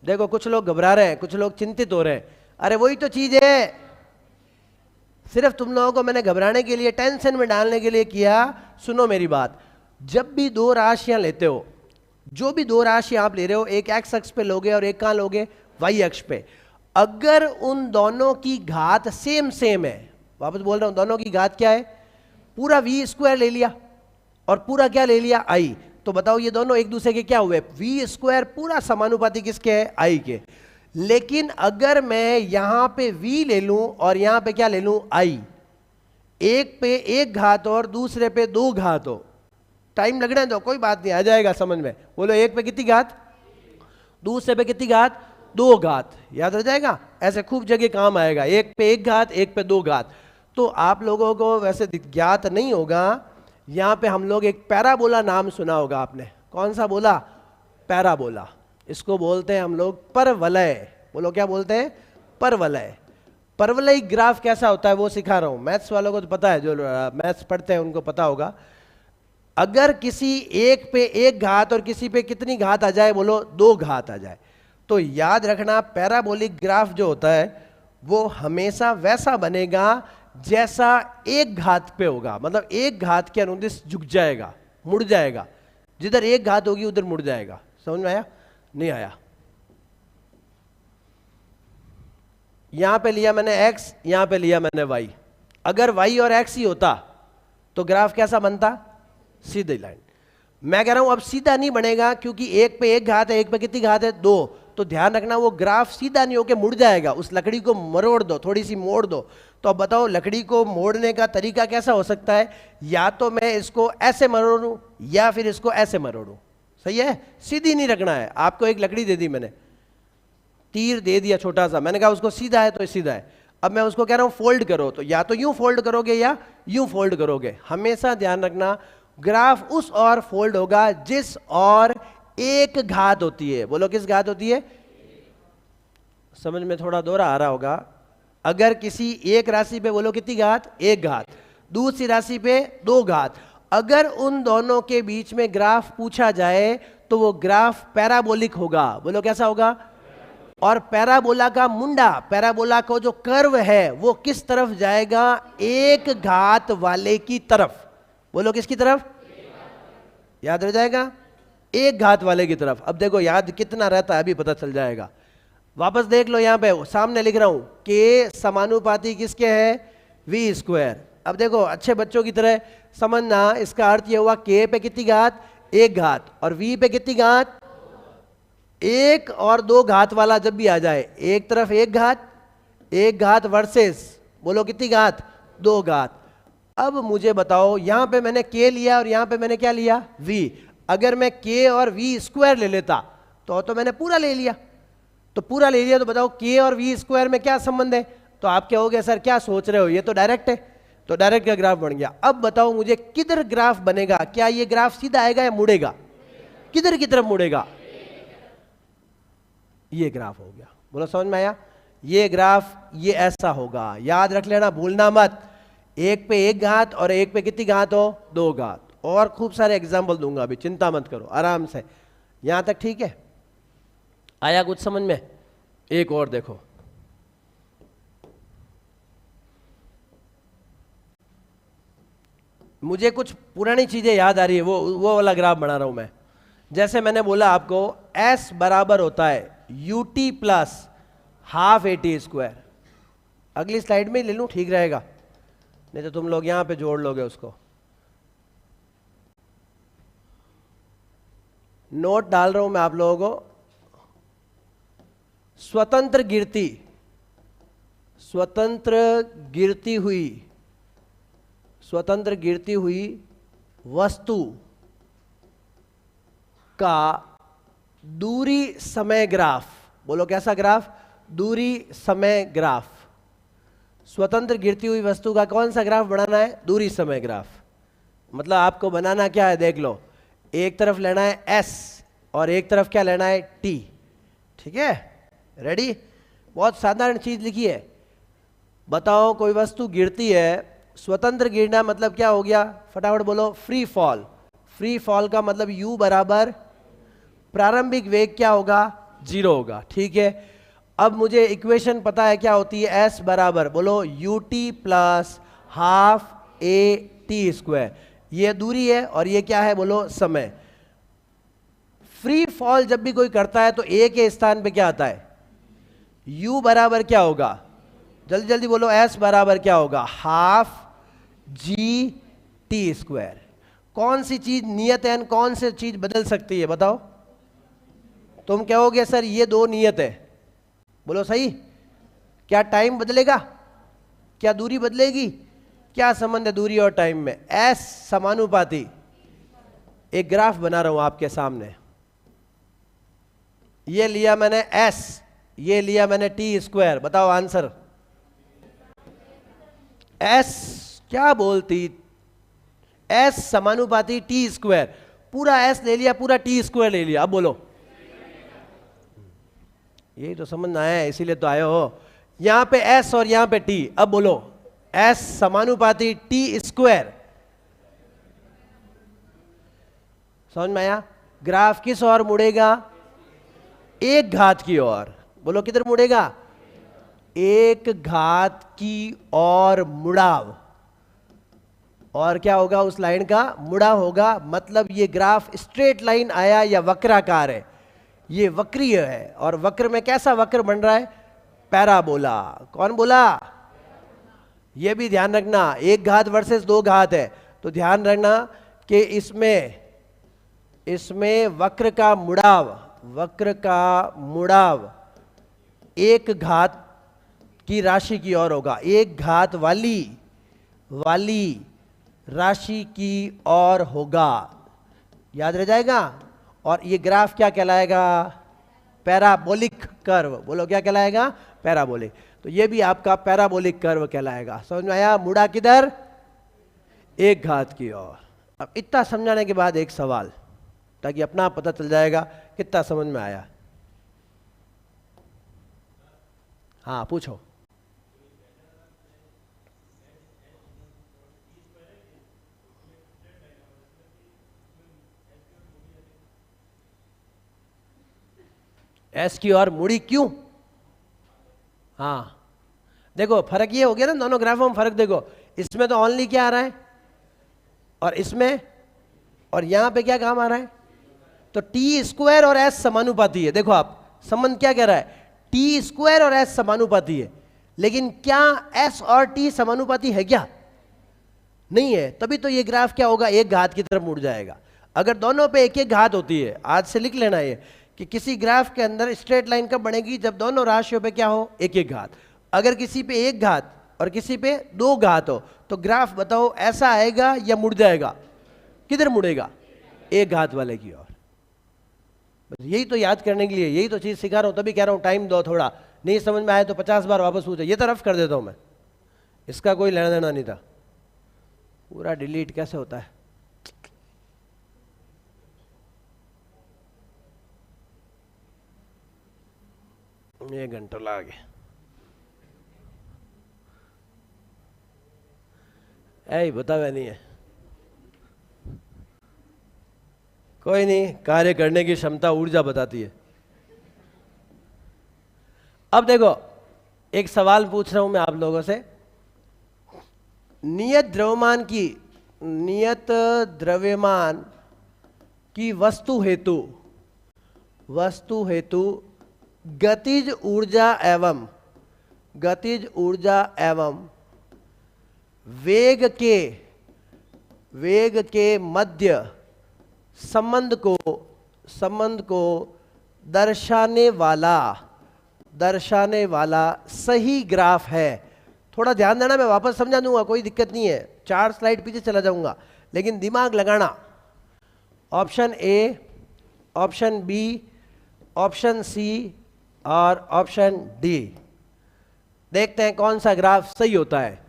देखो कुछ लोग घबरा रहे हैं, कुछ लोग चिंतित हो रहे हैं। अरे वही तो चीज है, सिर्फ तुम लोगों को मैंने घबराने के लिए, टेंशन में डालने के लिए किया। सुनो मेरी बात, जब भी दो राशियां लेते हो, जो भी दो राशि आप ले रहे हो, एक एक्स अक्ष पे लोगे और एक कहां लोगे? वाई अक्ष पे। अगर उन दोनों की घात सेम है, वापस बोल रहा हूं, दोनों की घात क्या है? पूरा V स्क्वायर ले लिया और पूरा क्या ले लिया? I। तो बताओ ये दोनों एक दूसरे के क्या हुए? V स्क्वायर पूरा समानुपाती किसके है? I के। लेकिन अगर मैं यहां पे V ले लूं और यहां पे क्या ले लूं? I, एक पे एक घात और दूसरे पे दो घात हो, टाइम लगने दो, कोई बात नहीं, आ जाएगा समझ में। बोलो एक पे कितनी घात, दूसरे पे कितनी घात? 2 घात, याद रह जाएगा, ऐसे खूब जगह काम आएगा, 1 पे 1 घात, 1 पे 2 घात। तो आप लोगों को वैसे ज्ञात नहीं होगा, यहाँ पे हम लोग एक पैराबोला नाम सुना होगा आपने, कौन सा बोला? पैराबोला। इसको बोलते हैं हम लोग परवलय। बोलो क्या बोलते हैं? परवलय। परवलय ग्राफ कैसा होता है वो सिखा रहा हूं, मैथ्स वालों को तो पता है, जो मैथ्स पढ़ते हैं उनको पता होगा। अगर किसी एक पे 1 घात और किसी पे कितनी घात आ जाए? बोलो 2 घात आ जाए। तो याद रखना पैराबोलिक ग्राफ जो होता है वो हमेशा वैसा बनेगा जैसा 1 घात पे होगा, मतलब 1 घात के अनुदिश झुक जाएगा, मुड़ जाएगा, जिधर 1 घात होगी उधर मुड़ जाएगा। समझ में आया? नहीं आया? यहां पे लिया मैंने x, यहां पे लिया मैंने y। अगर y और x ही होता तो ग्राफ कैसा बनता? सीधी लाइन। मैं कह रहा हूं अब सीधा नहीं बनेगा, क्योंकि 1 पे 1 घात है, 1 पे कितनी घात है? 2। तो ध्यान रखना वो ग्राफ सीधा नहीं होके मुड़ जाएगा, उस लकड़ी को मरोड़ दो, थोड़ी सी मोड़ दो। तो अब बताओ लकड़ी को मोड़ने का तरीका कैसा हो सकता है? या तो मैं इसको ऐसे मरोड़ूं या फिर इसको ऐसे मरोड़ूं। सही है? सीधी नहीं रखना है। आपको एक लकड़ी दे दी मैंने, तीर दे दिया छोटा सा, मैंने कहा उसको सीधा है तो सीधा है। अब मैं उसको कह रहा हूं फोल्ड करो, तो या तो यूं फोल्ड करोगे या यूं फोल्ड करोगे। हमेशा ध्यान रखना ग्राफ उस और फोल्ड होगा जिस और 1 घात होती है। बोलो किस घात होती है? समझ में थोड़ा दोहरा आ रहा होगा। अगर किसी एक राशि पे बोलो कितनी घात? 1 घात, दूसरी राशि पे 2 घात। अगर उन दोनों के बीच में ग्राफ पूछा जाए तो वो ग्राफ पैराबोलिक होगा। बोलो कैसा होगा? और पैराबोला का मुंडा, पैराबोला को जो कर्व है वो किस तरफ जाएगा? 1 घात वाले की तरफ। बोलो किसकी तरफ? याद रह जाएगा? 1 घात वाले की तरफ। अब देखो याद कितना रहता है अभी पता चल जाएगा। वापस देख लो, यहां पे सामने लिख रहा हूं k समानुपाती किसके है? v square. अब देखो अच्छे बच्चों की तरह समझना, इसका अर्थ ये हुआ k पे कितनी घात? 1 घात, और v पे कितनी घात? 1 और 2 घात वाला जब भी आ जाए, एक तरफ 1 घात, 1 घात वर्सेस बोलो कितनी घात? 2 घात। अब मुझे बताओ यहां पे मैंने k लिया और यहां पे मैंने क्या लिया? v। अगर मैं k और v स्क्वायर ले लेता तो मैंने पूरा ले लिया, तो पूरा ले लिया, तो बताओ k और v स्क्वायर में क्या संबंध है? तो आप कहोगे सर क्या सोच रहे हो, ये तो डायरेक्ट है। तो डायरेक्ट का ग्राफ बन गया। अब बताओ मुझे किधर ग्राफ बनेगा? क्या ये ग्राफ सीधा आएगा या मुड़ेगा? किधर की तरफ मुड़ेगा? ये ग्राफ हो गया। बोलो समझ में आया? ये ग्राफ ये ऐसा होगा, याद रख लेना, भूलना मत। 1 पे 1 घात और 1 पे कितनी घात हो? 2 घात। और खूब सारे एग्जाम्पल दूंगा अभी, चिंता मत करो, आराम से। यहां तक ठीक है? आया कुछ समझ में? एक और देखो, मुझे कुछ पुरानी चीजें याद आ रही है, वो वाला ग्राफ बना रहा हूं मैं। जैसे मैंने बोला आपको s बराबर होता है ut plus half AT square. अगली स्लाइड में ले लूं, ठीक रहेगा, नहीं तो तुम लोग यहां पे जोड़ लोगे उसको। नोट डाल रहा हूं मैं आप लोगों को। स्वतंत्र गिरती हुई वस्तु का दूरी समय ग्राफ। बोलो कैसा ग्राफ? दूरी समय ग्राफ। स्वतंत्र गिरती हुई वस्तु का कौन सा ग्राफ बनाना है? दूरी समय ग्राफ। मतलब आपको बनाना क्या है? देख लो, एक तरफ लेना है s और एक तरफ क्या लेना है? t। ठीक है, रेडी? बहुत साधारण चीज लिखी है। बताओ कोई वस्तु गिरती है, स्वतंत्र गिरना मतलब क्या हो गया? फटाफट बोलो, फ्री फॉल। फ्री फॉल का मतलब u बराबर प्रारंभिक वेग क्या होगा? 0 होगा। ठीक है, अब मुझे इक्वेशन पता है क्या होती है? s बराबर बोलो ut plus half AT square. ये दूरी है और ये क्या है? बोलो समय। फ्री फॉल जब भी कोई करता है तो a के स्थान पे क्या आता है? u बराबर क्या होगा? जल्दी जल्दी बोलो, s बराबर क्या होगा? Half GT square. कौन सी चीज नियत है, कौन सी चीज बदल सकती है? बताओ। तुम कहोगे सर ये 2 नियत है। बोलो सही। क्या टाइम बदलेगा? क्या दूरी बदलेगी? क्या संबंध है दूरी और टाइम में? s समानुपाती। एक ग्राफ बना रहा हूं आपके सामने, ये लिया मैंने s ये लिया मैंने टी स्क्वायर, बताओ आंसर। एस क्या बोलती, एस समानुपाती टी स्क्वायर, पूरा एस ले लिया, पूरा टी स्क्वायर ले लिया, अब बोलो। यही तो समझ आया है, इसीलिए तो आए हो। यहां पे एस और यहां पे टी, अब बोलो एस समानुपाती टी स्क्वायर। समझ में आया? ग्राफ किस ओर मुड़ेगा? एक घात की ओर। बोलो किधर मुड़ेगा? एक घात की ओर मुड़ाव। और क्या होगा उस लाइन का? मुड़ा होगा। मतलब ये ग्राफ स्ट्रेट लाइन आया या वक्राकार है? ये वक्रीय है। और वक्र में कैसा वक्र बन रहा है? पैराबोला। कौन बोला? ये भी ध्यान रखना, एक घात वर्सेस दो घात है, तो ध्यान रखना कि इसमें वक्र का मुड़ाव एक घात की राशि की ओर होगा, एक घात वाली राशि की ओर होगा। याद रह जाएगा। और ये ग्राफ क्या कहलाएगा? Parabolic curve. बोलो क्या कहलाएगा? पैराबोलिक। तो ये भी आपका पैराबोलिक कर्व कहलाएगा। समझ में आया? मुड़ा किधर? एक घात की ओर। अब इतना समझाने के बाद एक सवाल, ताकि अपना आप पता चल जाएगा कितना समझ में आया। हाँ पूछो। एस की ओर मुड़ी क्यों? हाँ देखो फर्क ये हो गया ना, दोनों ग्राफों में फर्क देखो। इसमें तो ओनली क्या आ रहा है, और इसमें, और यहां पे क्या काम आ रहा है? तो टी स्क्वायर और एस समानुपाती है। देखो आप संबंध क्या कह रहा है? टी स्क्वायर और एस समानुपाती है। लेकिन क्या एस और टी समानुपाती है क्या? नहीं है। तभी तो ये ग्राफ क्या होगा? एक घात की तरफ मुड़ जाएगा। अगर दोनों पे एक एक घात होती है, आज से लिख लेना ये कि किसी ग्राफ के अंदर स्ट्रेट लाइन कब बनेगी? जब दोनों राशियों पे क्या हो? एक एक घात। अगर किसी पे एक घात और किसी पे दो घात हो, तो ग्राफ बताओ ऐसा आएगा या मुड़ जाएगा? किधर मुड़ेगा? एक घात वाले की ओर। बस यही तो याद करने के लिए, यही तो चीज सिखा रहा हूं। तभी कह रहा हूं टाइम दो थोड़ा। नहीं समझ में आए तो 50 बार वापस पूछो। ये तो रफ कर देता हूं मैं, इसका कोई लेना देना नहीं था। पूरा डिलीट कैसे होता है? ये घंटों ला गए। ऐ बतावे नहीं है। कोई नहीं, कार्य करने की क्षमता ऊर्जा बताती है। अब देखो एक सवाल पूछ रहा हूं मैं आप लोगों से। नियत द्रव्यमान की वस्तु हेतु गतिज ऊर्जा एवं वेग के मध्य संबंध को दर्शाने वाला सही ग्राफ है। थोड़ा ध्यान देना, मैं वापस समझा दूंगा, कोई दिक्कत नहीं है। 4 स्लाइड पीछे चला जाऊंगा, लेकिन दिमाग लगाना। Option A, option B, option C और ऑप्शन डी। देखते हैं कौन सा ग्राफ सही होता है।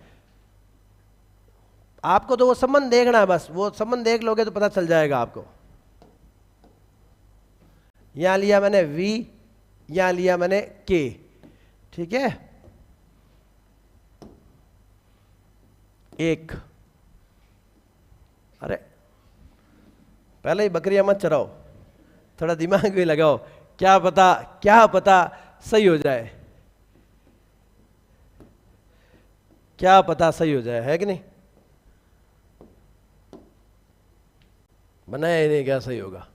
आपको तो वो संबंध देखना है, बस वो संबंध देख लोगे तो पता चल जाएगा आपको। यहां लिया मैंने V, यहां लिया मैंने K। ठीक है, एक। अरे पहले ही बकरियां मत चराओ, थोड़ा दिमाग भी लगाओ। क्या पता सही हो जाए, क्या पता सही हो जाए, है कि नहीं? बनाया ही नहीं, क्या सही होगा?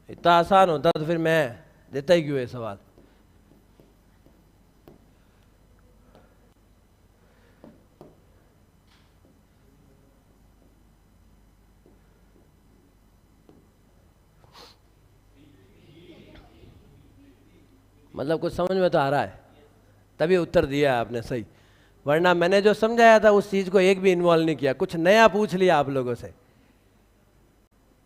इतना आसान होता तो फिर मैं देता ही क्यों ये सवाल। मतलब कुछ समझ में तो आ रहा है, तभी उत्तर दिया आपने सही, वरना मैंने जो समझाया था उस चीज को एक भी इन्वॉल्व नहीं किया, कुछ नया पूछ लिया आप लोगों से।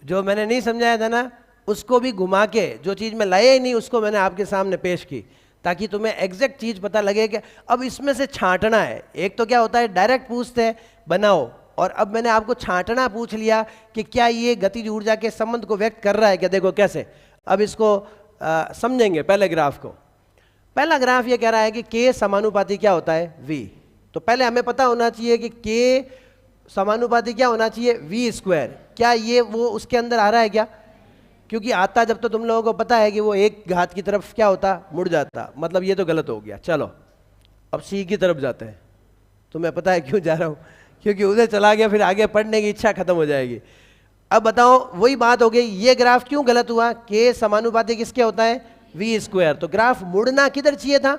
जो मैंने नहीं समझाया था ना उसको भी घुमा के, जो चीज मैं लाया ही नहीं उसको मैंने आपके सामने पेश की, ताकि तुम्हें एग्जैक्ट चीज पता लगे कि अब इसमें से छांटना है। एक तो क्या होता है डायरेक्ट पूछते हैं बनाओ, और अब मैंने आपको छांटना पूछ लिया कि क्या ये गतिज ऊर्जा के संबंध को व्यक्त कर रहा है क्या। देखो कैसे, अब इसको समझेंगे। पहले ग्राफ को, पहला ग्राफ ये कह रहा है कि के समानुपाती क्या होता है v। तो पहले हमें पता होना चाहिए कि के समानुपाती क्या होना चाहिए v स्क्वायर। क्या ये वो उसके अंदर आ रहा है क्या? क्योंकि आता जब तो तुम लोगों को पता है कि वो एक घात की तरफ क्या होता, मुड़ जाता, मतलब ये तो गलत हो गया। चलो अब सी की तरफ जाते हैं। तुम्हें पता है क्यों जा रहा हूं, क्योंकि उधर चला गया फिर आगे पढ़ने की इच्छा खत्म हो जाएगी। अब बताओ वही बात हो गई, ये ग्राफ क्यों गलत हुआ? के समानुपाती किसके होता है v स्क्वायर। तो ग्राफ मुड़ना किधर चाहिए था?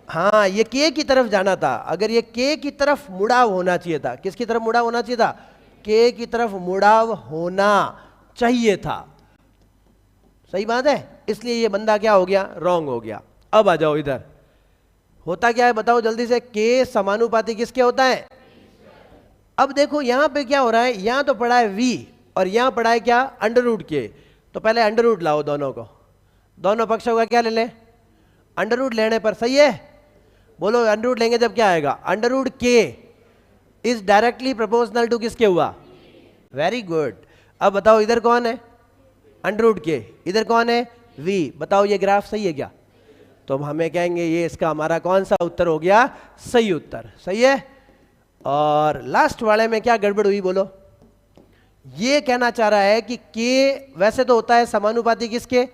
हाँ, ये के की तरफ जाना था। अगर ये के की तरफ मुड़ाव होना चाहिए था, किसकी तरफ मुड़ाव होना चाहिए था? के की तरफ मुड़ाव होना चाहिए था। सही बात है, इसलिए ये बंदा क्या हो गया, रॉन्ग हो गया। अब आ जाओ इधर, होता क्या है बताओ जल्दी से, के समानुपाती किसके होता है? अब देखो यहां पे क्या हो रहा है, यहां तो पड़ा है v और यहां पड़ा है क्या, अंडर रूट के। तो पहले अंडर रूट लाओ दोनों को, दोनों पक्षों का क्या ले लें, अंडर रूट लेने पर। सही है, बोलो अंडर रूट लेंगे जब क्या आएगा, अंडर रूट के इज डायरेक्टली प्रोपोर्शनल टू किसके हुआ, वेरी गुड। अब बताओ इधर कौन है, अंडर रूट के, इधर कौन है v। बताओ ये ग्राफ सही है क्या? तो हमें कहेंगे ये इसका हमारा कौन सा उत्तर हो गया, सही उत्तर। सही है। और लास्ट वाले में क्या गड़बड़ हुई बोलो? ये कहना चाह रहा है कि k वैसे तो होता है समानुपाती किसके,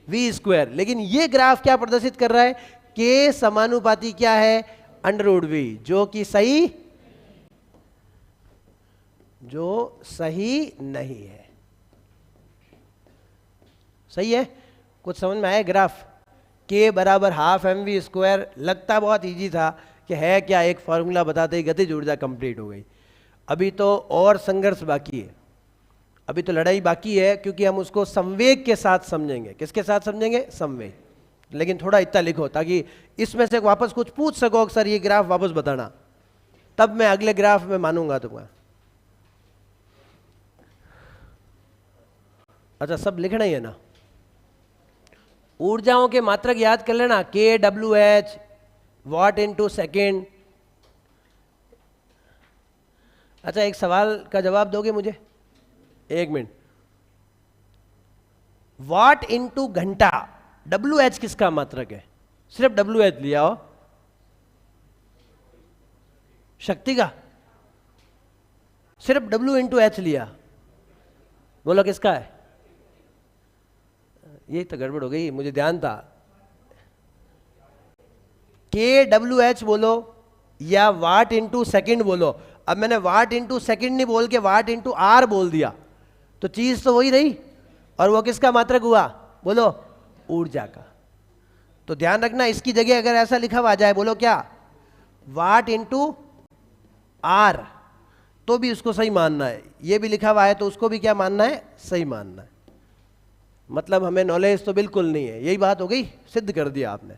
v स्क्वायर, लेकिन ये ग्राफ क्या प्रदर्शित कर रहा है, k समानुपाती क्या है, अंडर रूट v, जो कि सही, जो सही नहीं है। सही है, कुछ समझ में आया? ग्राफ k बराबर हाफ एम वी स्क्वायर, लगता बहुत इजी था कि है क्या, एक फॉर्मूला बताते ही गतिज ऊर्जा कंप्लीट हो गई। अभी तो और संघर्ष बाकी है, अभी तो लड़ाई बाकी है, क्योंकि हम उसको संवेग के साथ समझेंगे। किसके साथ समझेंगे, संवेग। लेकिन थोड़ा इतना लिखो ताकि इसमें से वापस कुछ पूछ सको, सर ये ग्राफ वापस बताना, तब मैं अगले ग्राफ में मानूंगा तुम्हें। अच्छा सब लिखना ही है ना? ऊर्जाओं के मात्रक याद कर लेना, के W H, what into second. अच्छा एक सवाल का जवाब दोगे मुझे, एक मिनट। वॉट इनटू घंटा, डब्ल्यू एच किसका मात्रक है? सिर्फ डब्ल्यू एच लिया हो, शक्ति का, सिर्फ डब्ल्यू इंटू एच लिया, बोलो किसका है? ये तो गड़बड़ हो गई, मुझे ध्यान था। के डब्ल्यू एच बोलो या वाट इंटू सेकेंड बोलो। अब मैंने वाट इंटू सेकेंड नहीं बोल के वाट इंटू आर बोल दिया, तो चीज तो वही रही, और वो किसका मात्रक हुआ, बोलो ऊर्जा का। तो ध्यान रखना, इसकी जगह अगर ऐसा लिखा हुआ जाए, बोलो क्या, वाट इंटू आर, तो भी उसको सही मानना है। ये भी लिखा हुआ है तो उसको भी क्या मानना है, सही मानना है। मतलब हमें नॉलेज तो बिल्कुल नहीं है, यही बात हो गई, सिद्ध कर दिया आपने।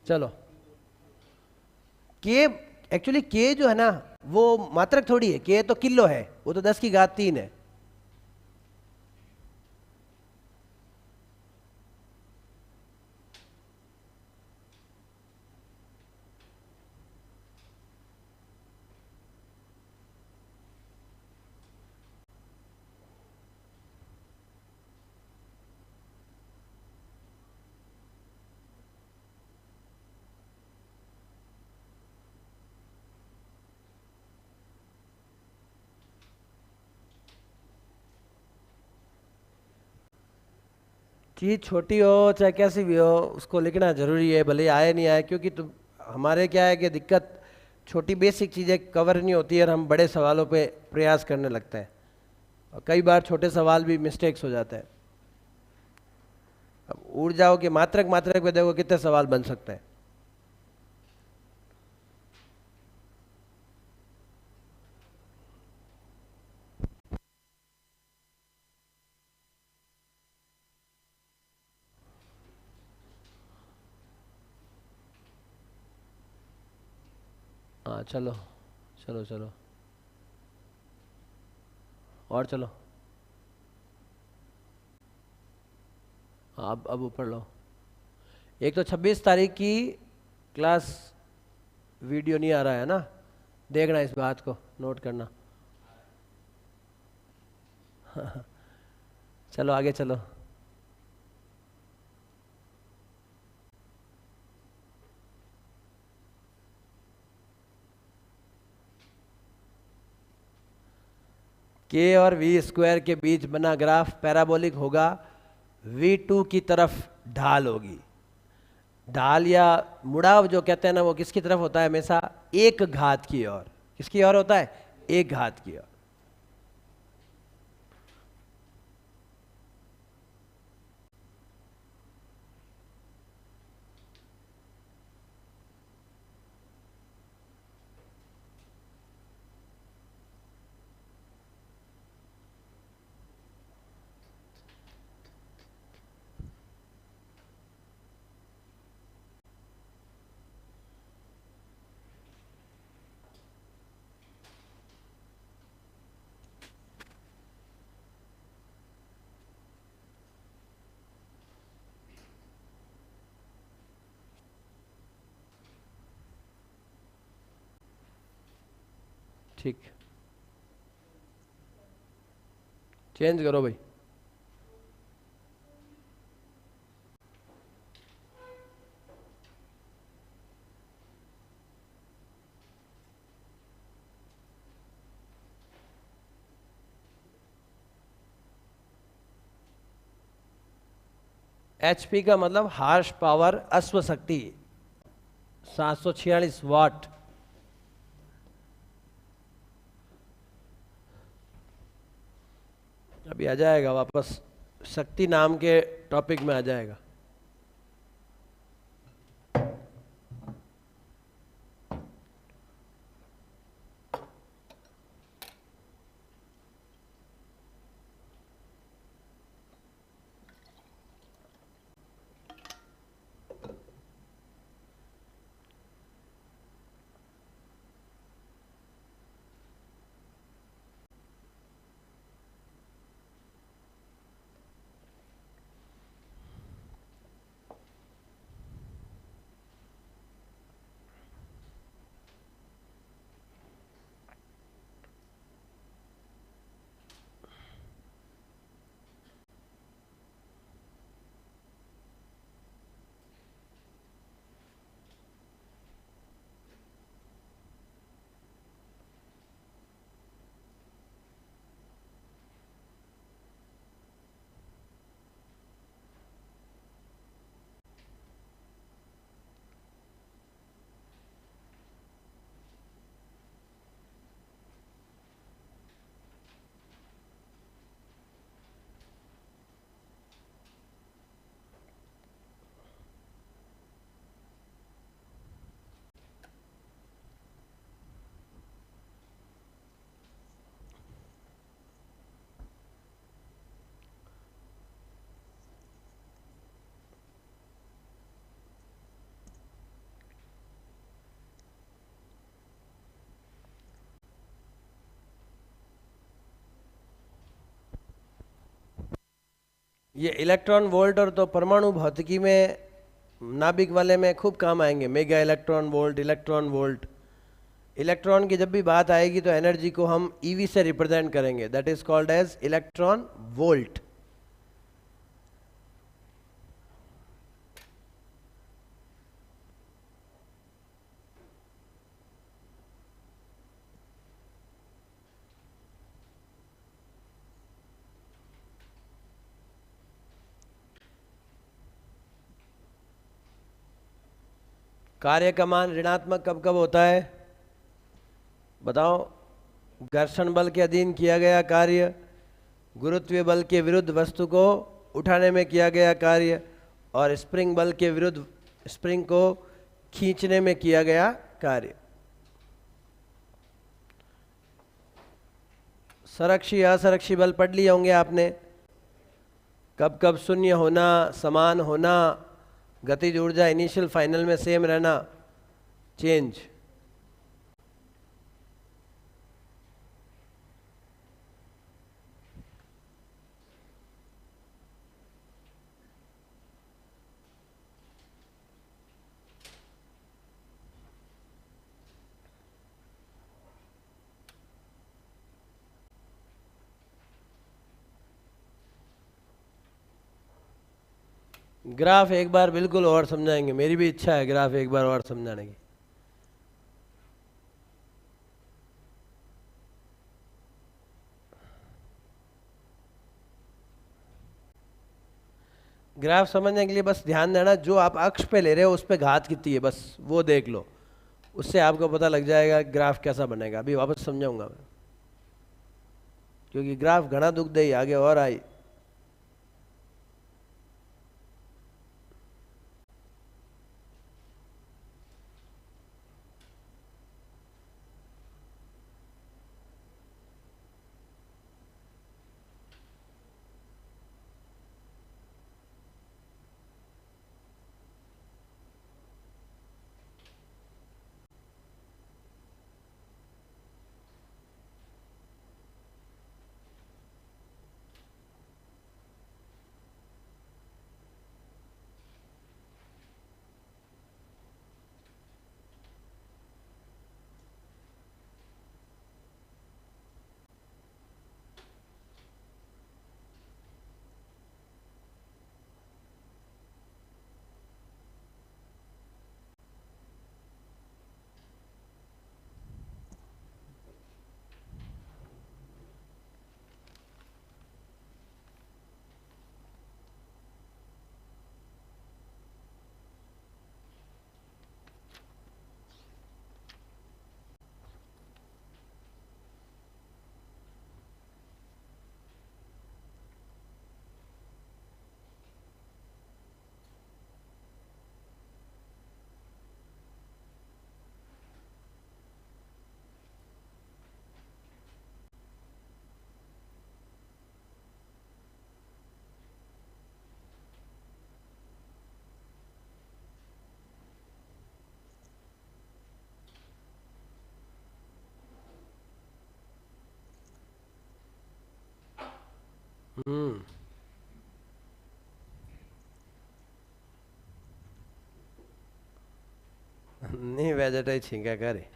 चलो के, एक्चुअली के जो है ना वो मात्रक थोड़ी है, के तो किलो है, वो तो 10 की घात 3 है। चीज़ छोटी हो चाहे कैसी भी हो, उसको लिखना जरूरी है, भले आए नहीं आए। क्योंकि तुम, हमारे क्या है कि दिक्कत छोटी बेसिक चीज़ें कवर नहीं होती है और हम बड़े सवालों पे प्रयास करने लगते हैं, और कई बार छोटे सवाल भी मिस्टेक्स हो जाते हैं। अब ऊर्जाओं के मात्रक मात्रक पे देखो कितने सवाल बन सकते हैं। हाँ चलो चलो चलो, और चलो। हाँ अब ऊपर लो। एक तो 26 तारीख की क्लास वीडियो नहीं आ रहा है ना, देखना इस बात को, नोट करना। चलो आगे चलो। के और वी स्क्वायर के बीच बना ग्राफ पैराबोलिक होगा, V2 की तरफ ढाल होगी। ढाल या मुड़ाव जो कहते हैं ना, वो किसकी तरफ होता है? हमेशा एक घात की ओर। किसकी ओर होता है? एक घात की ओर। ठीक, चेंज करो भाई। HP का मतलब हार्स पावर, अश्व शक्ति, 746 वाट। अभी आ जाएगा वापस, शक्ति नाम के टॉपिक में आ जाएगा। ये इलेक्ट्रॉन वोल्ट और तो परमाणु भौतिकी में, नाभिक वाले में खूब काम आएंगे। Mega electron volt, electron volt. Electron की जब भी बात आएगी तो एनर्जी को हम ईवी से रिप्रेजेंट करेंगे, that is called as electron volt. कार्य का मान ऋणात्मक कब कब होता है? बताओ। घर्षण बल के अधीन किया गया कार्य, गुरुत्वीय बल के विरुद्ध वस्तु को उठाने में किया गया कार्य, और स्प्रिंग बल के विरुद्ध स्प्रिंग को खींचने में किया गया कार्य। संरक्षी असंरक्षी बल पढ़ लिए होंगे आपने। कब कब शून्य होना, समान होना, गतिज ऊर्जा इनिशियल फाइनल में सेम रहना, चेंज। ग्राफ एक बार बिल्कुल और समझाएंगे, मेरी भी इच्छा है ग्राफ एक बार और समझाने की। ग्राफ समझने के लिए बस ध्यान देना, जो आप अक्ष पे ले रहे हो उस पे घात कितनी है, बस वो देख लो, उससे आपको पता लग जाएगा ग्राफ कैसा बनेगा। अभी वापस समझाऊंगा मैं, क्योंकि ग्राफ घना दुखदाई, आगे और आई। हम्म। नहीं वेजेटाई छींका करे।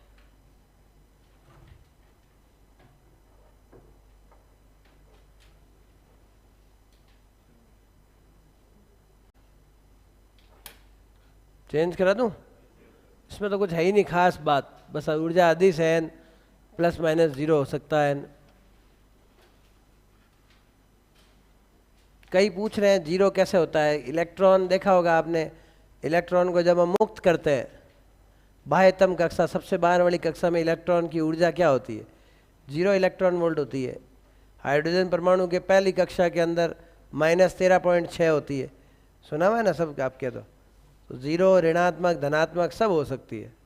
चेंज करा दूं? इसमें तो कुछ है ही नहीं खास बात, बस ऊर्जा अदिश है n, प्लस माइनस जीरो हो सकता है n। कई पूछ रहे हैं जीरो कैसे होता है। इलेक्ट्रॉन देखा होगा आपने, इलेक्ट्रॉन को जब हम मुक्त करते हैं, बाह्यतम कक्षा, सबसे बाहर वाली कक्षा में इलेक्ट्रॉन की ऊर्जा क्या होती है? 0 इलेक्ट्रॉन वोल्ट होती है। हाइड्रोजन परमाणु के पहली कक्षा के अंदर -13.6 होती है। सुना हुआ है ना सब आपके? तो जीरो, ऋणात्मक, धनात्मक सब हो सकती है।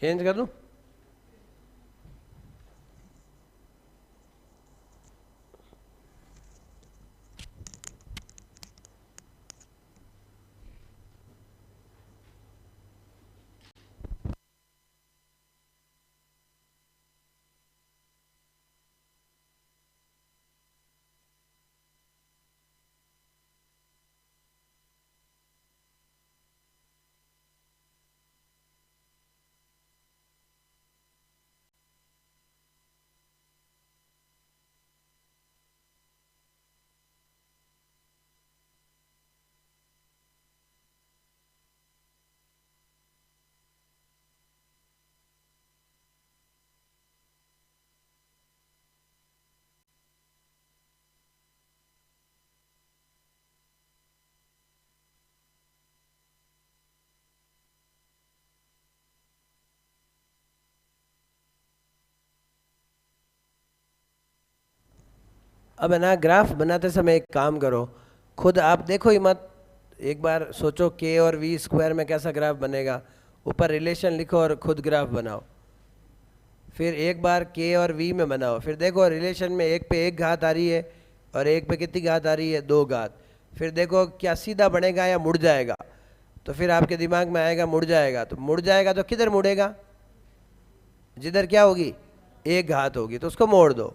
चेंज कर दूं? अब है ना, ग्राफ बनाते समय एक काम करो, खुद आप देखो ही मत, एक बार सोचो के और वी स्क्वायर में कैसा ग्राफ बनेगा, ऊपर रिलेशन लिखो और खुद ग्राफ बनाओ। फिर एक बार के और वी में बनाओ, फिर देखो रिलेशन में एक पे एक घात आ रही है और एक पे कितनी घात आ रही है, दो घात। फिर देखो क्या सीधा बनेगा या मुड़ जाएगा। तो फिर आपके दिमाग में आएगा मुड़ जाएगा, तो मुड़ जाएगा तो किधर मुड़ेगा, जिधर क्या होगी, एक घात होगी, तो उसको मोड़ दो।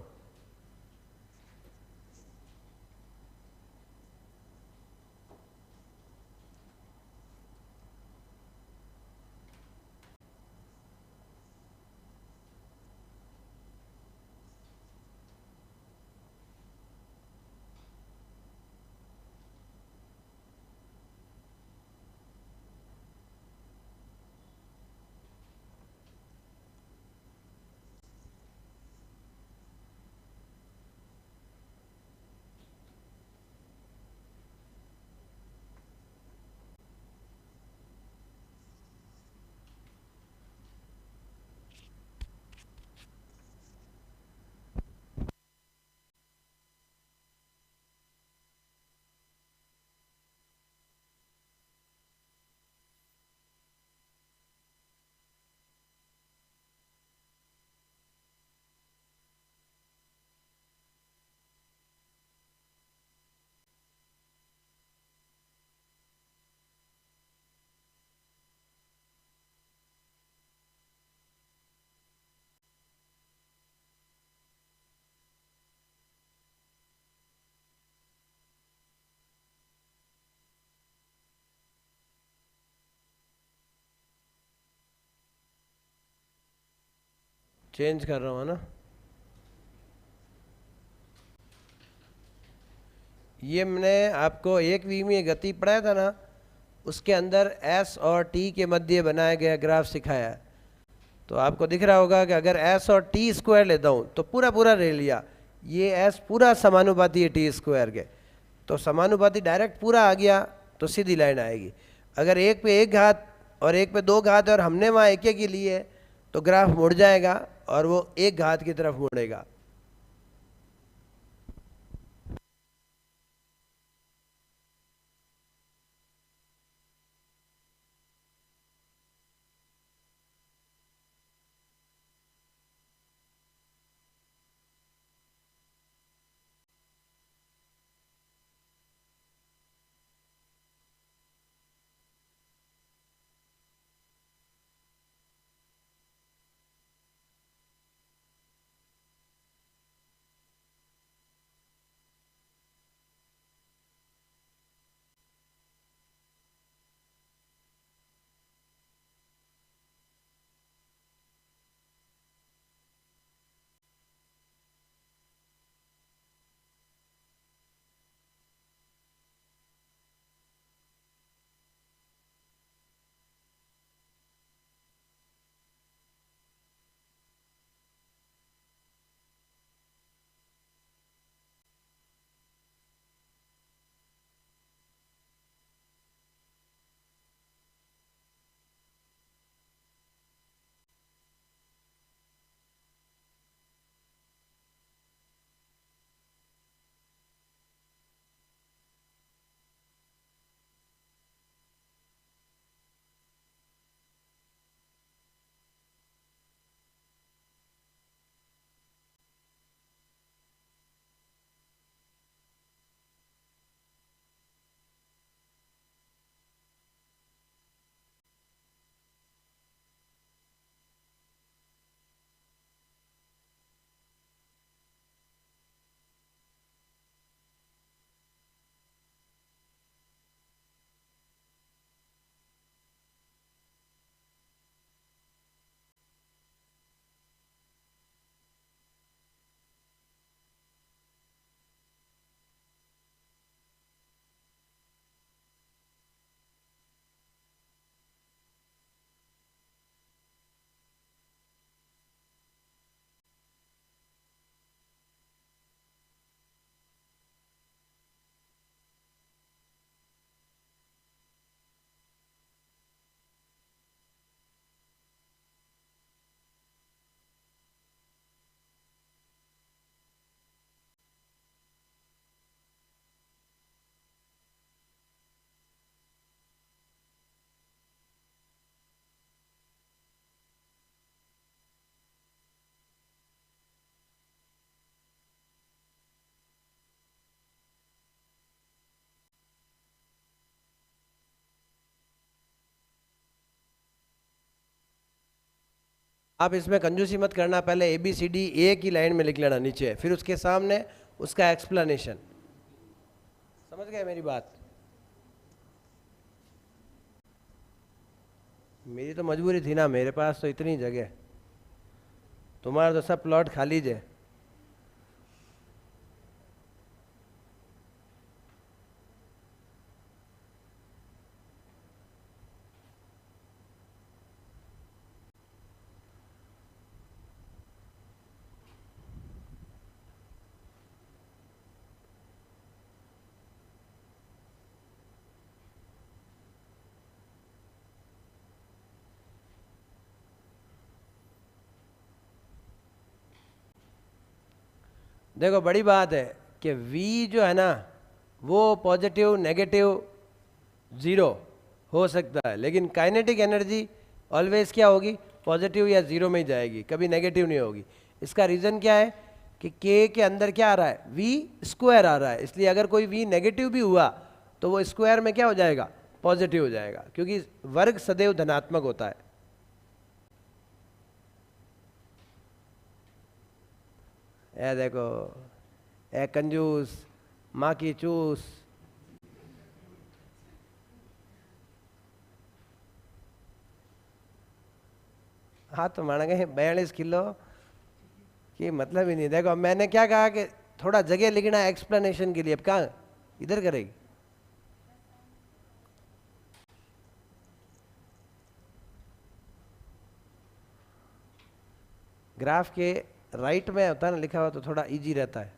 चेंज कर रहा हूँ, है ना। ये मैंने आपको एक वी में गति पढ़ाया था ना, उसके अंदर एस और टी के मध्य बनाया गया ग्राफ सिखाया है। तो आपको दिख रहा होगा कि अगर एस और टी स्क्वायर लेता हूँ तो पूरा पूरा ले लिया, ये एस पूरा समानुपाती है टी स्क्वायर के, तो समानुपाती डायरेक्ट पूरा आ गया, तो सीधी लाइन आएगी। अगर एक पे एक घात और एक पे दो घात और हमने वहाँ एक एक ही लिए, तो ग्राफ मुड़ जाएगा और वो एक घात की तरफ मुड़ेगा। आप इसमें कंजूसी मत करना, पहले ए बी सी डी एक ही लाइन में लिख लेना नीचे, फिर उसके सामने उसका एक्सप्लेनेशन। समझ गए मेरी बात? मेरी तो मजबूरी थी ना, मेरे पास तो इतनी जगह, तुम्हारा तो सब प्लॉट खाली है। देखो बड़ी बात है कि V जो है ना वो पॉजिटिव नेगेटिव ज़ीरो हो सकता है, लेकिन काइनेटिक एनर्जी ऑलवेज क्या होगी, पॉजिटिव या ज़ीरो में ही जाएगी, कभी नेगेटिव नहीं होगी। इसका रीज़न क्या है कि K के अंदर क्या आ रहा है, V स्क्वायर आ रहा है, इसलिए अगर कोई V नेगेटिव भी हुआ तो वो स्क्वायर में क्या हो जाएगा, पॉजिटिव हो जाएगा, क्योंकि वर्ग सदैव धनात्मक होता है। ए देखो, ए कंजूस, माँ की चूस। हाँ तो माना गए 42 किलो की मतलब ही नहीं। देखो अब मैंने क्या कहा कि थोड़ा जगह लिखना है एक्सप्लेनेशन के लिए, अब कहाँ इधर करेगी। ग्राफ के राइट में होता है ना लिखा हुआ तो थोड़ा इजी रहता है।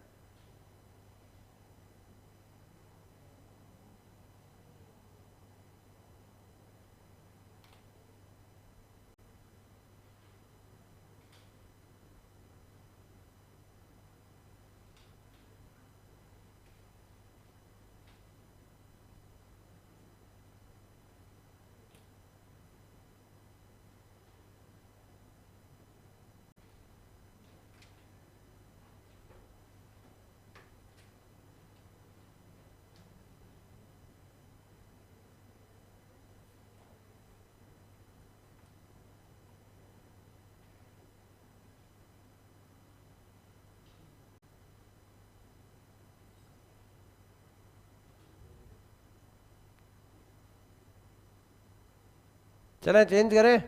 चलें चेंज करें,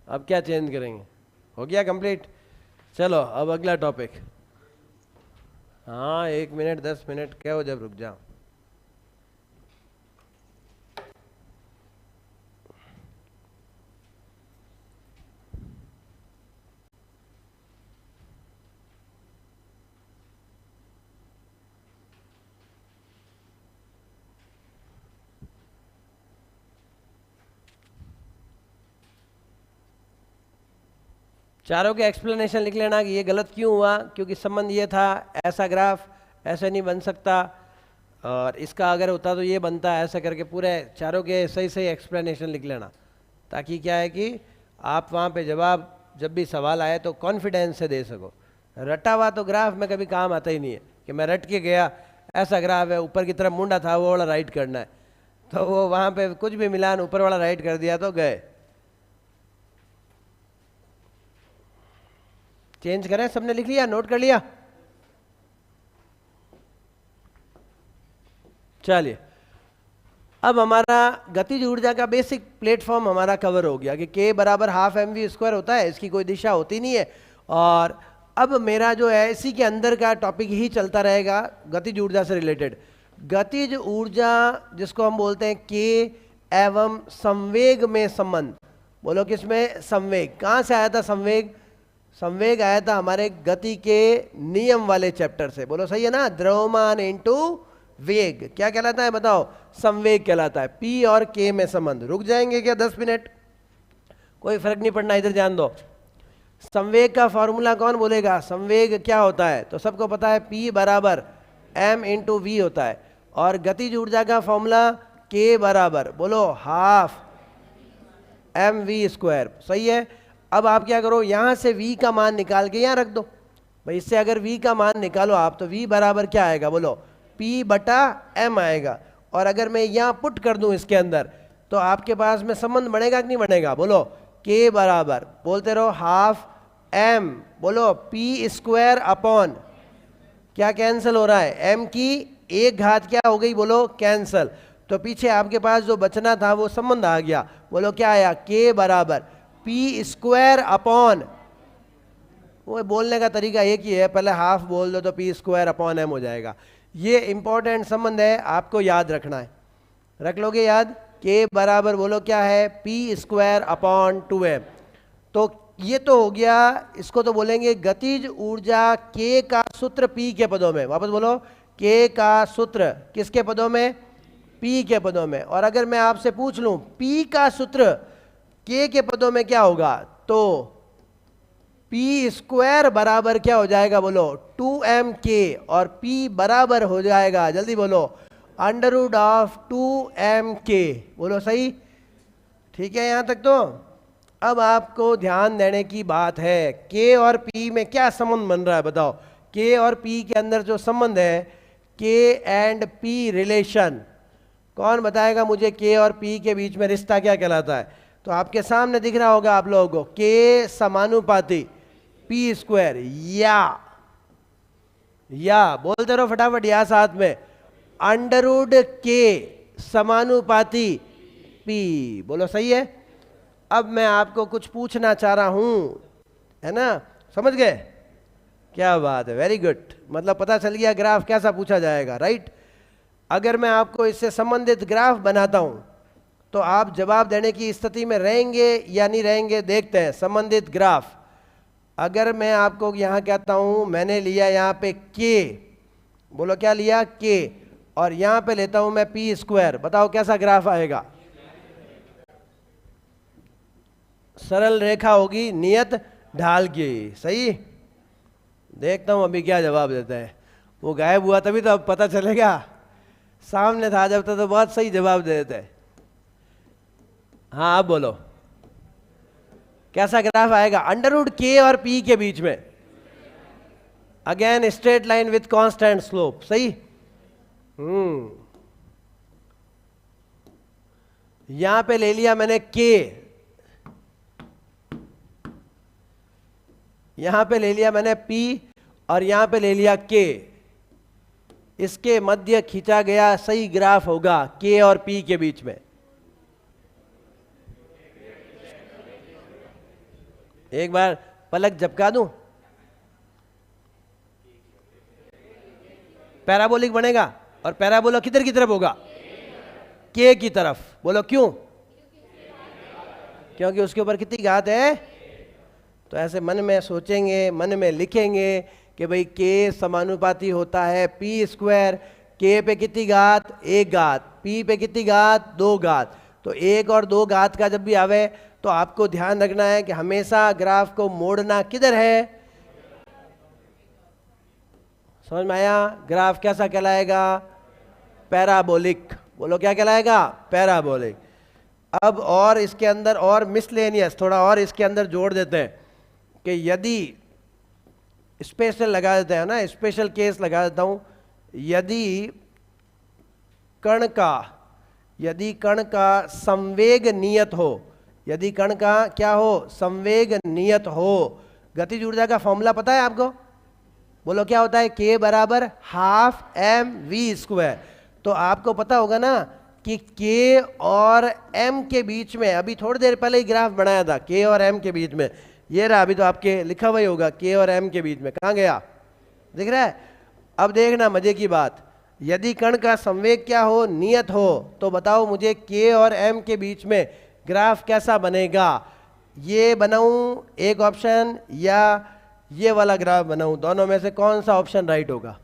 अब क्या चेंज करेंगे, हो गया कंप्लीट। चलो अब अगला टॉपिक। हाँ 1 मिनट 10 मिनट क्या हो, जब रुक जाओ। चारों के एक्सप्लेनेशन लिख लेना कि ये गलत क्यों हुआ, क्योंकि संबंध ये था, ऐसा ग्राफ ऐसे नहीं बन सकता, और इसका अगर होता तो ये बनता, ऐसा करके पूरे चारों के सही सही एक्सप्लेनेशन लिख लेना, ताकि क्या है कि आप वहाँ पे जवाब जब भी सवाल आए तो कॉन्फिडेंस से दे सको। रटा हुआ तो ग्राफ में कभी काम आता ही नहीं है कि मैं रट के गया, ऐसा ग्राफ है, ऊपर की तरफ मुंडा था वो वाला राइट करना है, तो वो वहाँ पे कुछ भी मिलान ऊपर वाला राइट कर दिया तो गए। चेंज करें, सबने लिख लिया, नोट कर लिया? चलिए अब हमारा गतिज ऊर्जा का बेसिक प्लेटफॉर्म हमारा कवर हो गया कि K बराबर हाफ mv² होता है, इसकी कोई दिशा होती नहीं है। और अब मेरा जो है इसी के अंदर का टॉपिक ही चलता रहेगा गतिज ऊर्जा से रिलेटेड। गतिज ऊर्जा जिसको हम बोलते हैं K एवं संवेग में संबंध। बोलो किसमें? संवेग। कहाँ से आया था संवेग? संवेग आया था हमारे गति के नियम वाले चैप्टर से। बोलो सही है ना? द्रव्यमान इनटू वेग क्या कहलाता है बताओ? संवेग कहलाता है। P और K में संबंध। रुक जाएंगे क्या 10 मिनट? कोई फर्क नहीं पड़ना, इधर ध्यान दो। संवेग का फॉर्मूला कौन बोलेगा? संवेग क्या होता है तो सबको पता है, P बराबर m इंटू वी होता है। और गतिज ऊर्जा का फॉर्मूला K बराबर बोलो हाफ mv²। सही है। अब आप क्या करो, यहां से v का मान निकाल के यहां रख दो भाई। इससे अगर v का मान निकालो आप तो v बराबर क्या आएगा बोलो? P बटा m आएगा। और अगर मैं यहां पुट कर दूं इसके अंदर तो आपके पास में संबंध बढ़ेगा कि नहीं बढ़ेगा? बोलो के बराबर बोलते रहो हाफ एम, बोलो पी स्क्वायर अपॉन, क्या कैंसिल हो रहा है, एम की एक घात क्या हो गई, बोलो कैंसिल। तो पीछे आपके पास जो बचना था वो संबंध आ गया, बोलो क्या आया, के बराबर पी स्क्वायर अपॉन, वो बोलने का तरीका एक ही है, पहले हाफ बोल दो तो पी स्क्वायर अपॉन एम हो जाएगा। ये इंपॉर्टेंट संबंध है, आपको याद रखना है, रख लोगे याद, के बराबर बोलो क्या है, पी स्क्वायर अपॉन 2m। तो ये तो हो गया, इसको तो बोलेंगे गतिज ऊर्जा के का सूत्र पी के पदों में, वापस बोलो के का सूत्र किसके पदों में, पी के पदों में। और अगर मैं आपसे पूछ लूं पी का सूत्र के पदों में क्या होगा, तो पी स्क्वायर बराबर क्या हो जाएगा, बोलो 2m के, और पी बराबर हो जाएगा, जल्दी बोलो, अंडर रूट ऑफ 2m के, बोलो सही, ठीक है यहां तक। तो अब आपको ध्यान देने की बात है, के और पी में क्या संबंध बन रहा है बताओ, के और पी के अंदर जो संबंध है, के एंड पी रिलेशन, कौन बताएगा मुझे के और पी के बीच में रिश्ता क्या कहलाता है। तो आपके सामने दिख रहा होगा आप लोगों को, के समानुपाती पी स्क्वायर, या बोलते रहो फटाफट, या साथ में अंडर रूट के समानुपाती पी, बोलो सही है। अब मैं आपको कुछ पूछना चाह रहा हूं, है ना, समझ गए, क्या बात है, वेरी गुड, मतलब पता चल गया ग्राफ कैसा पूछा जाएगा, राइट। अगर मैं आपको इससे संबंधित ग्राफ बनाता हूं तो आप जवाब देने की स्थिति में रहेंगे या नहीं रहेंगे, देखते हैं। संबंधित ग्राफ, अगर मैं आपको यहां कहता हूं मैंने लिया यहां पे के, बोलो क्या लिया, के, और यहां पे लेता हूं मैं पी स्क्वायर, बताओ कैसा ग्राफ आएगा, सरल रेखा होगी नियत ढाल की, सही। देखता हूं अभी क्या जवाब देते हैं, वो गायब हुआ तभी तो अब पता चलेगा, सामने था जब तो बहुत सही जवाब दे देते हैं। हाँ अब बोलो कैसा ग्राफ आएगा, अंडर रूट के और पी के बीच में, again straight line with constant slope, सही। यहां पे ले लिया मैंने के, यहां पे ले लिया मैंने P, और यहां पे ले लिया K, इसके मध्य खींचा गया सही ग्राफ होगा K और P के बीच में। एक बार पलक झपका दूं, पैराबोलिक बनेगा, और पैराबोला किधर की तरफ होगा, K की तरफ, बोलो क्यों, क्योंकि उसके ऊपर कितनी घात है। तो ऐसे मन में सोचेंगे, मन में लिखेंगे कि भाई के समानुपाती होता है पी स्क्वायर, के पे कितनी घात, एक घात, पी पे कितनी घात, दो घात। तो एक और दो घात का जब भी आवे तो आपको ध्यान रखना है कि हमेशा ग्राफ को मोड़ना किधर है, समझ में आया। ग्राफ कैसा कहलाएगा, पैराबोलिक, बोलो क्या कहलाएगा, पैराबोलिक। अब और इसके अंदर और मिसलेनियस थोड़ा और इसके अंदर जोड़ देते हैं कि यदि स्पेशल लगा देते हैं ना, स्पेशल केस लगा देता हूं, यदि कण का संवेग नियत हो, यदि कण का क्या हो, संवेग नियत हो। गतिज ऊर्जा का फॉर्मूला पता है आपको, बोलो क्या होता है, के बराबर हाफ एम वी स्क्वायर। तो आपको पता होगा ना कि के और एम के बीच में, अभी थोड़ी देर पहले ही ग्राफ बनाया था के और एम के बीच में, ये रहा, अभी तो आपके लिखा हुआ ही होगा के और एम के बीच में, कहाँ गया, दिख रहा है। अब देखना मजे की बात, यदि कण का संवेग क्या हो, नियत हो, तो बताओ मुझे के और एम के बीच में ग्राफ कैसा बनेगा। ये बनाऊं एक ऑप्शन या ये वाला ग्राफ बनाऊं, दोनों में से कौन सा ऑप्शन राइट होगा,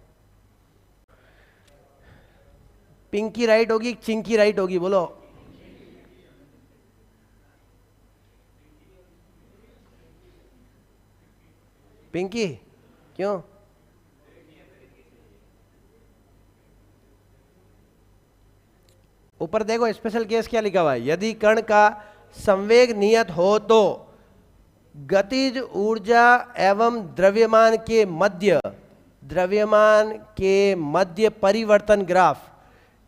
पिंकी राइट होगी, चिंकी राइट होगी, बोलो। पिंकी, क्यों, ऊपर देखो स्पेशल केस क्या लिखा हुआ है, यदि कण का संवेग नियत हो तो गतिज ऊर्जा एवं द्रव्यमान के मध्य परिवर्तन ग्राफ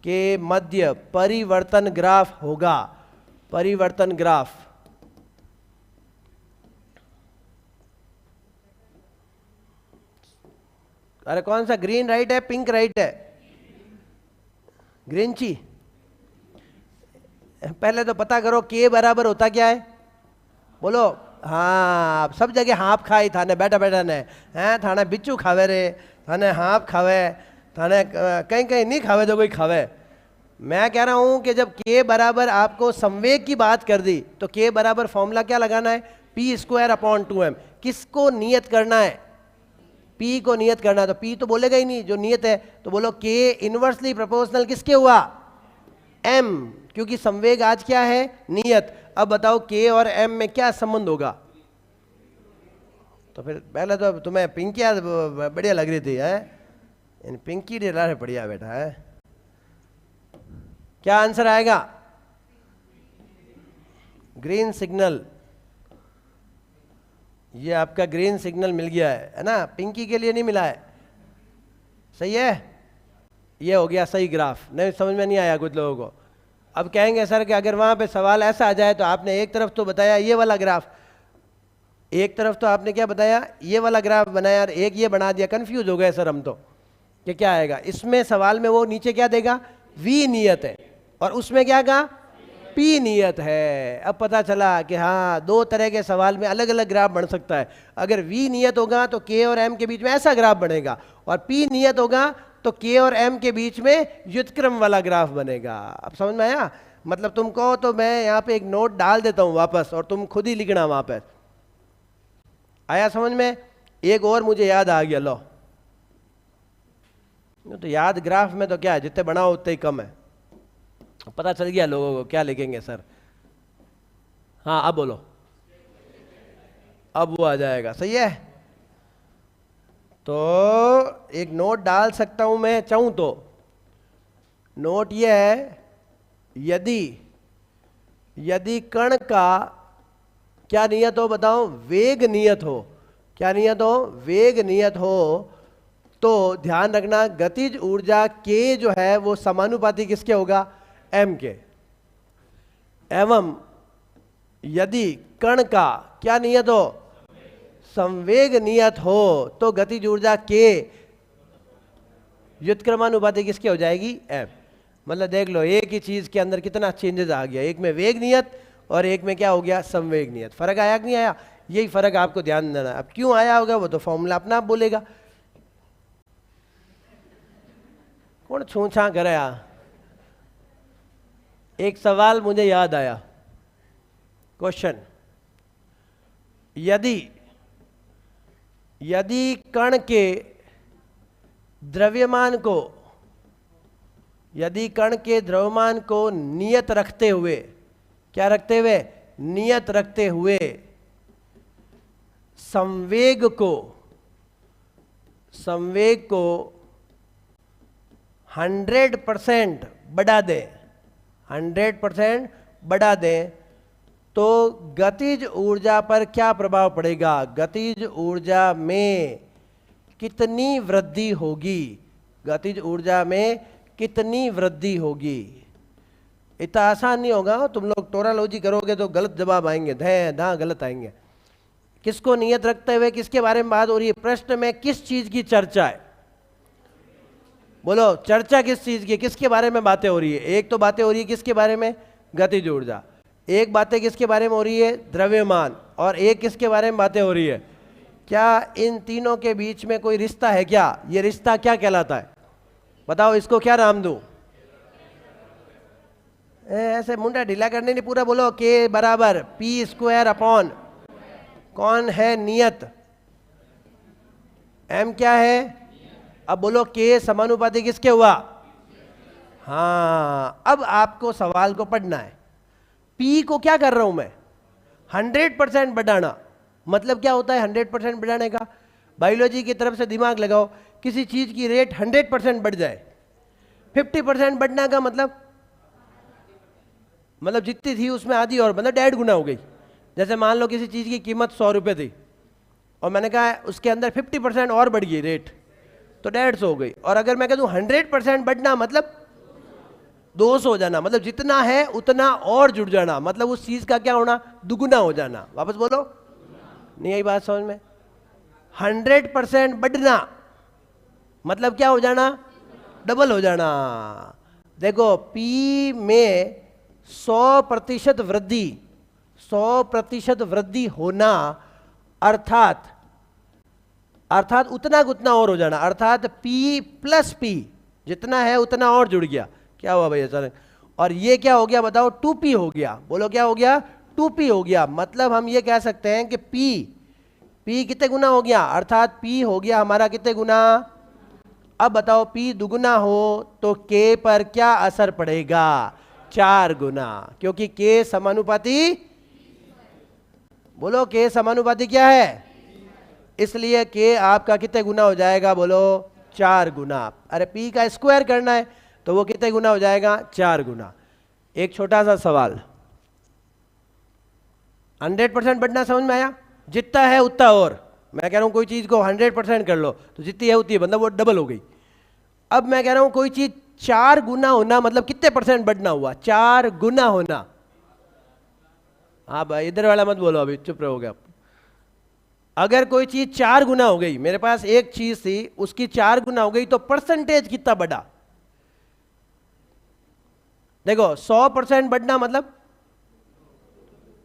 के मध्य परिवर्तन ग्राफ होगा, परिवर्तन ग्राफ। अरे कौन सा, ग्रीन राइट है पिंक राइट है? ग्रीन ची। पहले तो पता करो के बराबर होता क्या है, बोलो। हाँ, सब जगह हाँप खाई थाने बैठा बैठा ने हैं, थाने बिच्छू खावे रे, थाने हाँप खावे, थाने कहीं कहीं नहीं खावे तो कोई खावे। मैं कह रहा हूं कि जब के बराबर आपको संवेग की बात कर दी तो के बराबर फॉर्मूला क्या लगाना है, पी स्क्वायर अपॉन 2m। किसको नियत करना है, पी को नियत करना है। तो पी तो बोलेगा ही नहीं, जो नियत है तो बोलो के इनवर्सली प्रोपोर्शनल किसके हुआ, m, क्योंकि संवेग आज क्या है, नियत। अब बताओ के और m में क्या संबंध होगा? तो फिर पहले तो तुम्हें पिंकी बढ़िया लग रही थी है, पिंकी डेला है बढ़िया बेटा है। क्या आंसर आएगा? Green signal. ये आपका ग्रीन सिग्नल मिल गया है ना, पिंकी के लिए नहीं मिला है। सही है, ये हो गया सही ग्राफ। नहीं समझ में नहीं आया कुछ लोगों को। अब कहेंगे सर कि अगर वहां पे सवाल ऐसा आ जाए तो आपने एक तरफ तो बताया ये वाला ग्राफ, एक तरफ तो आपने क्या बताया, ये वाला ग्राफ बनाया और एक ये बना दिया, कंफ्यूज हो गए सर हम तो कि क्या आएगा। इसमें सवाल में वो नीचे क्या देगा, वी नियत है, और उसमें क्या कहा, पी नियत है। अब पता चला कि हाँ, दो तरह के सवाल में अलग अलग ग्राफ बन सकता है। अगर वी नियत होगा तो के और एम के बीच में ऐसा ग्राफ बनेगा, और पी नियत होगा तो के और एम के बीच में व्युत्क्रम वाला ग्राफ बनेगा। अब समझ में आया? मतलब तुम कहो तो मैं यहाँ पे एक नोट डाल देता हूँ वापस, और तुम खुद ही लिखना वहां पर। आया समझ में? एक और मुझे याद आ गया, लो तो याद ग्राफ में तो क्या है, जितने बनाओ उतने ही कम है। पता चल गया लोगों को क्या लिखेंगे सर। हाँ अब बोलो, अब वो आ जाएगा। सही है, तो एक नोट डाल सकता हूं मैं चाहूं तो। नोट ये है, यदि कण का क्या नियत हो, बताओ, वेग नियत हो। क्या नियत हो, वेग नियत हो, तो ध्यान रखना गतिज ऊर्जा के जो है वो समानुपाती किसके होगा, m के। एवं यदि कण का क्या नियत हो, संवेग नियत हो, तो गतिज ऊर्जा के व्युत्क्रमानुपाती किसके हो जाएगी, m। मतलब देख लो, एक ही चीज के अंदर कितना चेंजेस आ गया, एक में वेग नियत और एक में क्या हो गया, संवेग नियत। फर्क आया कि नहीं आया? यही फर्क आपको ध्यान देना। अब क्यों आया होगा वो तो फॉर्मूला अपना आप बोलेगा। कौन छूछा कराया? एक सवाल मुझे याद आया, क्वेश्चन, यदि कण के द्रव्यमान को नियत रखते हुए, क्या रखते हुए, नियत रखते हुए संवेग को 100% बढ़ा दे, 100% बढ़ा दें, तो गतिज ऊर्जा पर क्या प्रभाव पड़ेगा, गतिज ऊर्जा में कितनी वृद्धि होगी, गतिज ऊर्जा में कितनी वृद्धि होगी। इतना आसान नहीं होगा, तुम लोग टोरालॉजी करोगे तो गलत जवाब आएंगे, धा गलत आएंगे। किसको नियत रखते हुए किसके बारे में बात हो रही है, प्रश्न में किस चीज की चर्चा है, बोलो चर्चा किस चीज की, किसके बारे में बातें हो रही है। एक तो बातें हो रही है किसके बारे में, गतिज ऊर्जा। एक बातें किसके बारे में हो रही है, द्रव्यमान। और एक किसके बारे में बातें हो रही है, क्या इन तीनों के बीच में कोई रिश्ता है क्या, ये रिश्ता क्या कहलाता है, बताओ इसको क्या नाम दूं। ऐसे मुंडा ढीला करने नहीं, पूरा बोलो। के बराबर पी स्क्वायर अपॉन, कौन है नियत, एम क्या है। अब बोलो के समानुपाती किसके हुआ। हाँ, अब आपको सवाल को पढ़ना है। पी को क्या कर रहा हूं मैं, 100% बढ़ाना। मतलब क्या होता है 100% बढ़ाने का, बायोलॉजी की तरफ से दिमाग लगाओ। किसी चीज की रेट 100% बढ़ जाए, 50% बढ़ने का मतलब जितनी थी उसमें आधी और, मतलब 1.5 गुना हो गई। जैसे मान लो किसी चीज की कीमत 100 रुपए थी और मैंने कहा उसके अंदर 50% और बढ़ गई रेट, तो 150 हो गई। और अगर मैं कह दूं 100% बढ़ना मतलब 200 हो जाना, मतलब जितना है उतना और जुड़ जाना, मतलब उस चीज का क्या होना, दुगुना हो जाना। वापस बोलो, नहीं आई बात समझ में। 100% बढ़ना मतलब क्या हो जाना, डबल हो जाना। देखो P में 100% वृद्धि, 100% वृद्धि होना, अर्थात उतना उतना और हो जाना, अर्थात P प्लस P जितना है उतना और जुड़ गया। क्या हुआ भाई अचानक, और ये क्या हो गया बताओ, 2P हो गया। बोलो क्या हो गया, 2P हो गया। मतलब हम ये कह सकते हैं कि P कितने गुना हो गया, अर्थात P हो गया हमारा कितने गुना। अब बताओ P दुगुना हो तो K पर क्या असर पड़ेगा, 4 गुना, क्योंकि K समानुपाती, बोलो K समानुपाती क्या है, इसलिए K आपका कितने गुना हो जाएगा, बोलो 4 गुना। अरे P का स्क्वायर करना है तो वो कितने गुना हो जाएगा, 4 गुना। एक छोटा सा सवाल, 100% बढ़ना समझ में आया, जितना है उतना और। मैं कह रहा हूं कोई चीज को 100% कर लो तो जितनी है उतनी, मतलब वो डबल हो गई। अब मैं कह रहा हूं कोई चीज 4 गुना होना, मतलब कितने परसेंट बढ़ना हुआ, 4 गुना होना। हाँ भाई इधर वाला मत बोलो, अभी चुप रहोगे आप। अगर कोई चीज 4 गुना हो गई, मेरे पास एक चीज थी उसकी 4 गुना हो गई, तो परसेंटेज कितना बढ़ा। देखो 100% बढ़ना मतलब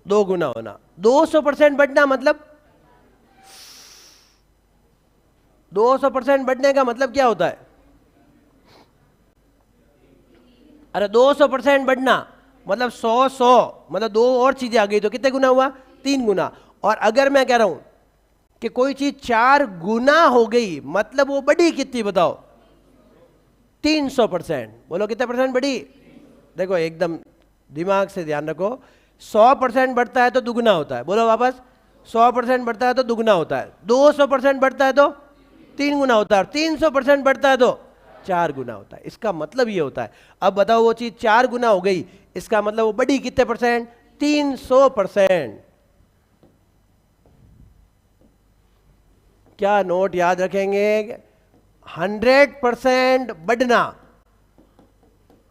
2 गुना होना, 200% बढ़ना मतलब 200% बढ़ने का मतलब क्या होता है, अरे 200% बढ़ना मतलब 100 मतलब 2 और चीजें आ गई तो कितने गुना हुआ, 3 गुना। और अगर मैं कह रहा हूं कि कोई चीज 4 गुना हो गई, मतलब वो बढ़ी कितनी बताओ, 300%। बोलो कितने परसेंट बढ़ी। देखो एकदम दिमाग से ध्यान रखो, 100% बढ़ता है तो दुगुना होता है, बोलो वापस, 100% बढ़ता है तो दुगुना होता है, 200% बढ़ता है तो 3 गुना होता है, और 300% बढ़ता है तो 4 गुना होता है। इसका मतलब ये होता है। अब बताओ वो चीज 4 गुना हो गई, इसका मतलब वो बढ़ी कितने परसेंट, 300%। क्या नोट याद रखेंगे, 100% बढ़ना,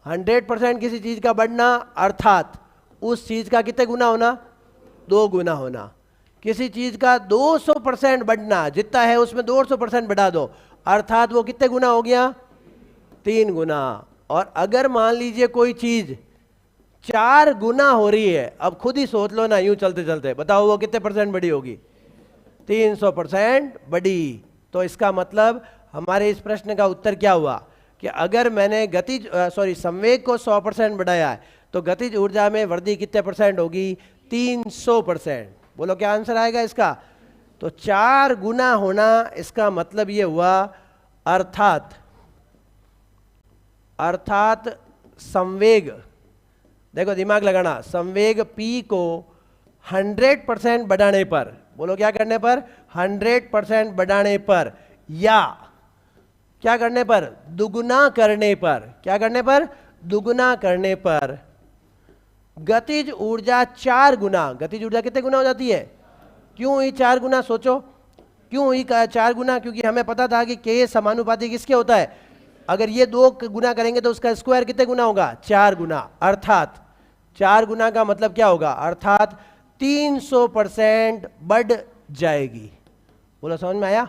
100% किसी चीज का बढ़ना, अर्थात उस चीज का कितने गुना होना, 2 गुना होना। किसी चीज का 200% बढ़ना, जितना है उसमें 200% बढ़ा दो, अर्थात वो कितने गुना हो गया, 3 गुना। और अगर मान लीजिए कोई चीज 4 गुना हो रही है, अब खुद ही सोच लो ना यूं चलते चलते, बताओ वो कितने परसेंट बड़ी होगी, 300% बढ़ी। तो इसका मतलब हमारे इस प्रश्न का उत्तर क्या हुआ कि अगर मैंने गतिज संवेग को 100% बढ़ाया है तो गतिज ऊर्जा में वृद्धि कितने परसेंट होगी, 300%। बोलो क्या आंसर आएगा इसका, तो 4 गुना होना, इसका मतलब ये हुआ, अर्थात संवेग, देखो दिमाग लगाना, संवेग P को 100% बढ़ाने पर, बोलो क्या करने पर, 100% बढ़ाने पर, या क्या करने पर, दुगुना करने पर, क्या करने पर, दुगुना करने पर गतिज ऊर्जा 4 गुना, गतिज ऊर्जा कितने गुना हो जाती है, क्यों हुई 4 गुना, सोचो क्यों हुई 4 गुना, क्योंकि हमें पता था कि K समानुपाती किसके होता है, अगर ये 2 गुना करेंगे तो उसका स्क्वायर कितने गुना होगा, 4 गुना। अर्थात 4 गुना का मतलब क्या होगा, अर्थात 300% बढ़ जाएगी। बोलो समझ में आया।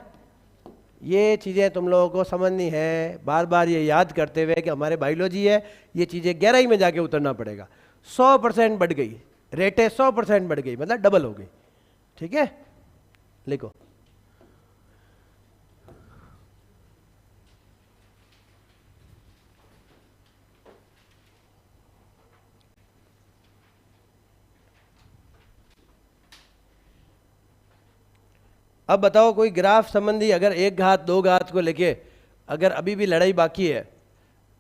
ये चीज़ें तुम लोगों को समझनी है, बार बार ये याद करते हुए कि हमारे बायोलॉजी है, ये चीज़ें गहराई में जाके उतरना पड़ेगा। 100% बढ़ गई, रेटें 100% बढ़ गई, मतलब डबल हो गई। ठीक है, लिखो। अब बताओ कोई ग्राफ संबंधी अगर 1 घात 2 घात को लेके अगर अभी भी लड़ाई बाकी है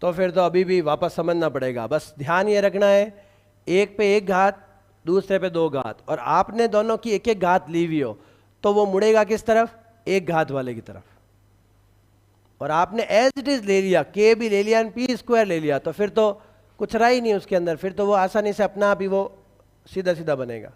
तो फिर तो अभी भी वापस समझना पड़ेगा। बस ध्यान ये रखना है, एक पे 1 घात, दूसरे पे 2 घात, और आपने दोनों की 1-1 घात ली हुई हो तो वो मुड़ेगा किस तरफ, 1 घात वाले की तरफ। और आपने एज इट इज ले लिया, K भी ले लिया, P स्क्वायर ले लिया, तो फिर तो कुछ रहा ही नहीं उसके अंदर, फिर तो वो आसानी से अपना आप ही वो सीधा सीधा बनेगा।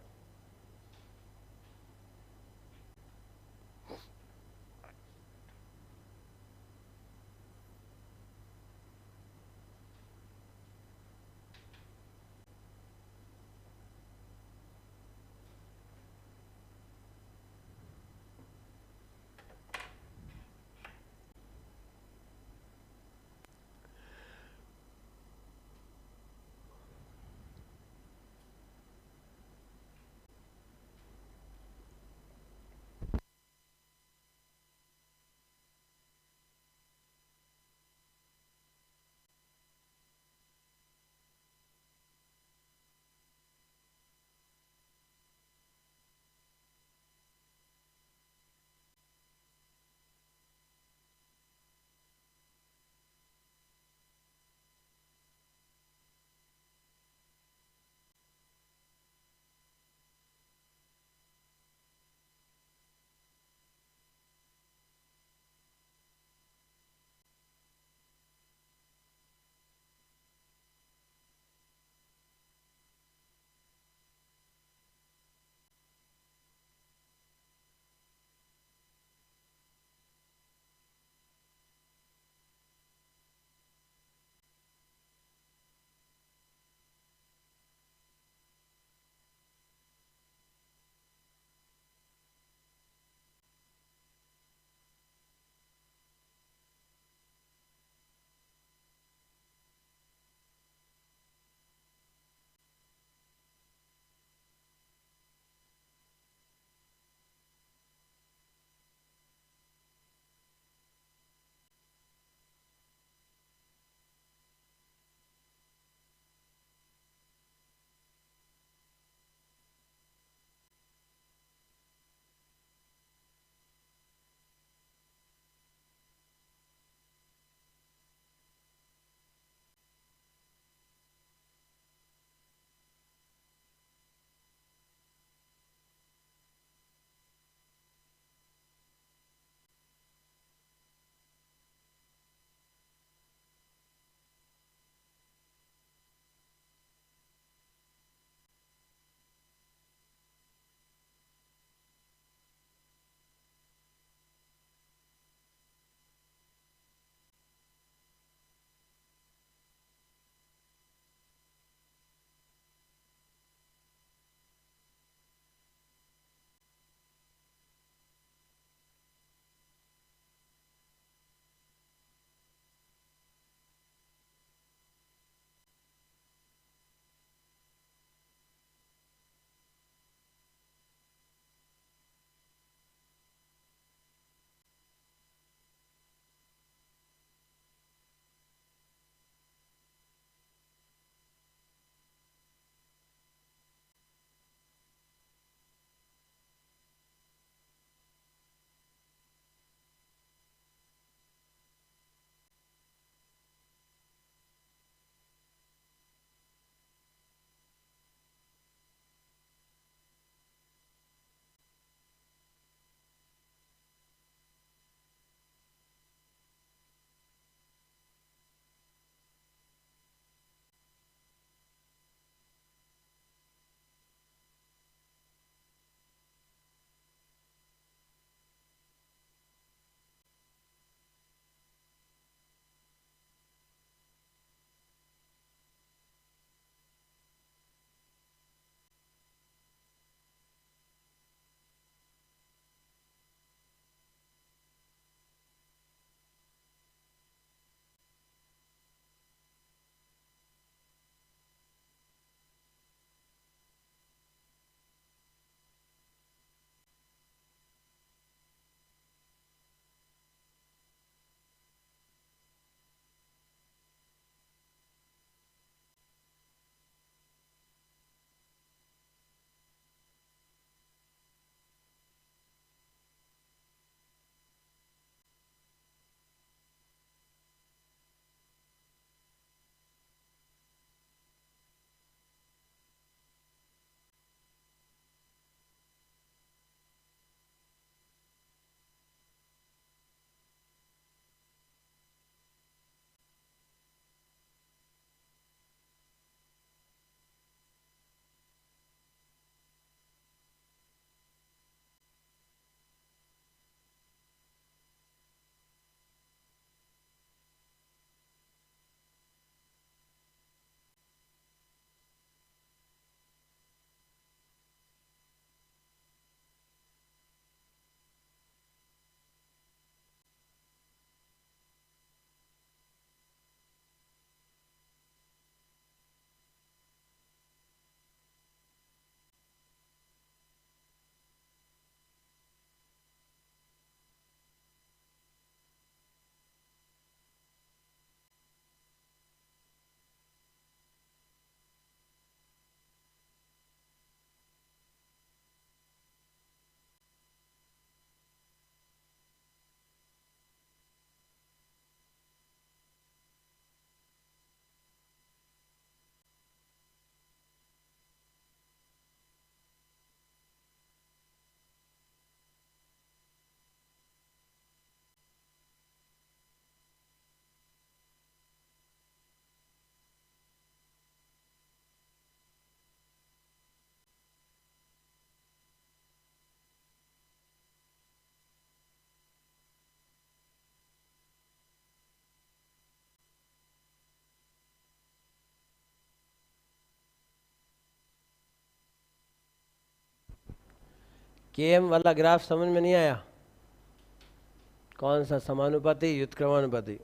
के एम वाला ग्राफ समझ में नहीं आया? कौन सा? समानुपाती, व्युत्क्रमानुपाती?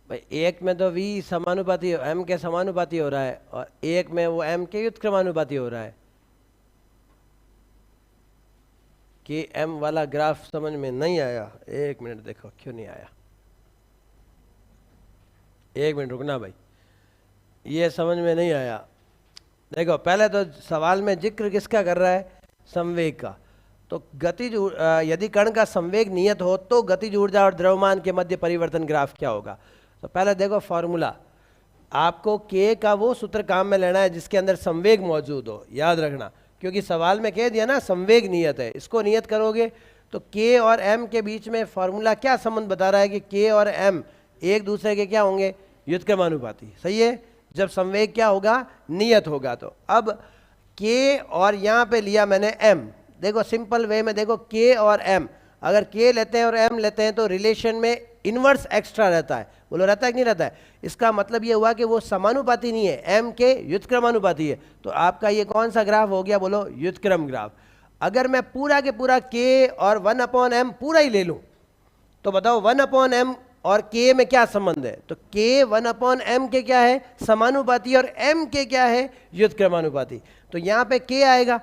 भाई एक में तो v समानुपाती m के समानुपाती हो रहा है और एक में वो m के व्युत्क्रमानुपाती हो रहा है। कि m वाला ग्राफ समझ में नहीं आया? एक मिनट देखो क्यों नहीं आया, एक मिनट रुकना भाई, ये समझ में नहीं आया। देखो पहले तो सवाल में जिक्र किसका कर रहा है? संवेग का। तो गतिज यदि कण का संवेग नियत हो तो गतिज ऊर्जा और द्रव्यमान के मध्य परिवर्तन ग्राफ क्या होगा? तो पहले देखो फॉर्मूला, आपको के का वो सूत्र काम में लेना है जिसके अंदर संवेग मौजूद हो, याद रखना, क्योंकि सवाल में कह दिया ना संवेग नियत है, इसको नियत करोगे तो के और एम के बीच में फॉर्मूला क्या संबंध बता रहा है कि के और एम एक दूसरे के क्या होंगे? व्युत्क्रमानुपाती। सही है, जब संवेग क्या होगा? नियत होगा। तो अब के और यहाँ पे लिया मैंने एम, देखो सिंपल वे में देखो के और एम, अगर के लेते हैं और एम लेते हैं तो रिलेशन में इनवर्स एक्स्ट्रा रहता है, बोलो रहता है कि नहीं रहता है? इसका मतलब ये हुआ कि वो समानुपाती नहीं है, एम के व्युत्क्रमानुपाती है। तो आपका ये कौन सा ग्राफ हो गया? बोलो व्युत्क्रम ग्राफ। अगर मैं पूरा के पूरा के और 1/m पूरा ही ले लूं तो बताओ 1/m और के में क्या संबंध है? तो के 1/m के क्या है? समानुपाती, और m के क्या है? व्युत्क्रमानुपाती। तो यहाँ पे के आएगा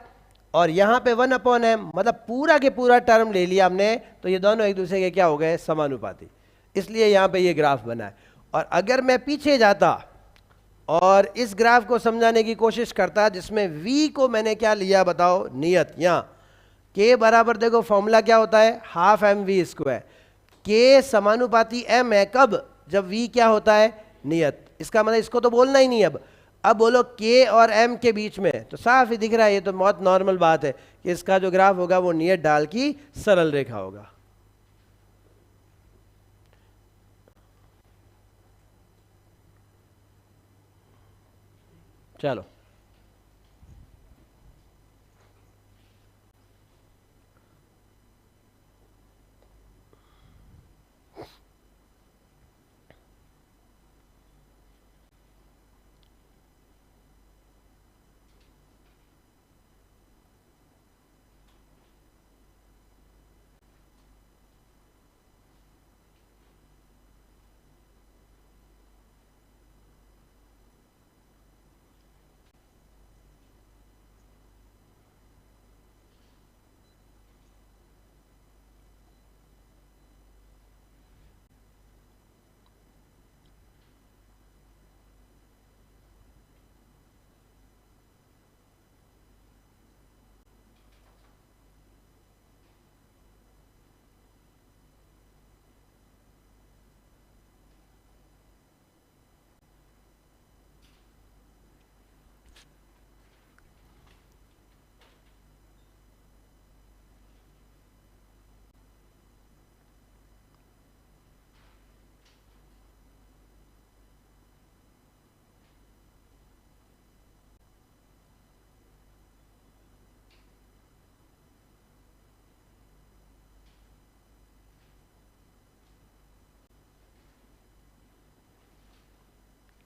और यहाँ पे 1/m, मतलब पूरा के पूरा टर्म ले लिया हमने, तो ये दोनों एक दूसरे के क्या हो गए? समानुपाती। इसलिए यहाँ पे ये ग्राफ बना है। और अगर मैं पीछे जाता और इस ग्राफ को समझाने की कोशिश करता जिसमें v को मैंने क्या लिया बताओ? नियत। यहाँ k बराबर देखो फॉर्मूला क्या होता है? Half M V square. k समानुपाती m है कब? जब v क्या होता है? नियत। इसका मतलब इसको तो बोलना ही नहीं। अब बोलो k और m के बीच में, तो साफ ही दिख रहा है, ये तो बहुत नॉर्मल बात है कि इसका जो ग्राफ होगा वो नियत ढाल की सरल रेखा होगा। चलो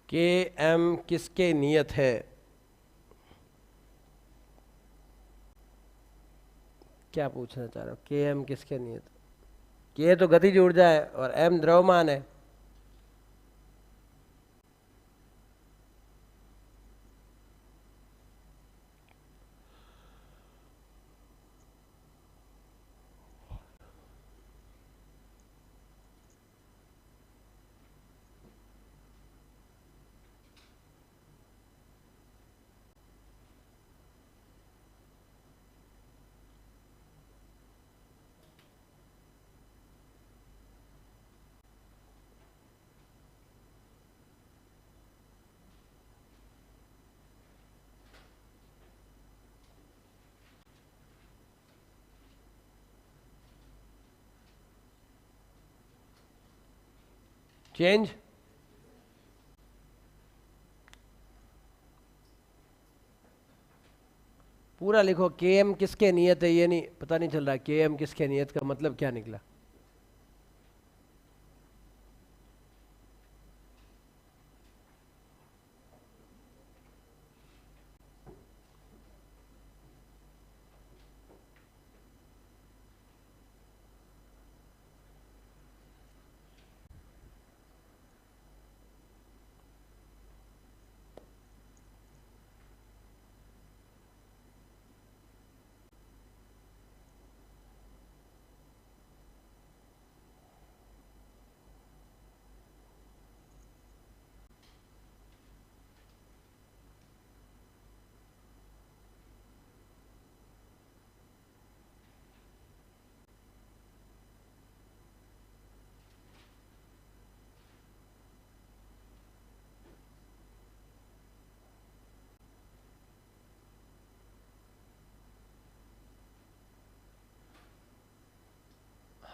के एम किसके नियत है? क्या पूछना चाह रहे हो? के एम किसके नियत? के तो गतिज ऊर्जा है और एम द्रव्यमान है। चेंज पूरा लिखो। के एम किसके नियत है, ये नहीं पता नहीं चल रहा के एम किसके नियत का मतलब क्या निकला?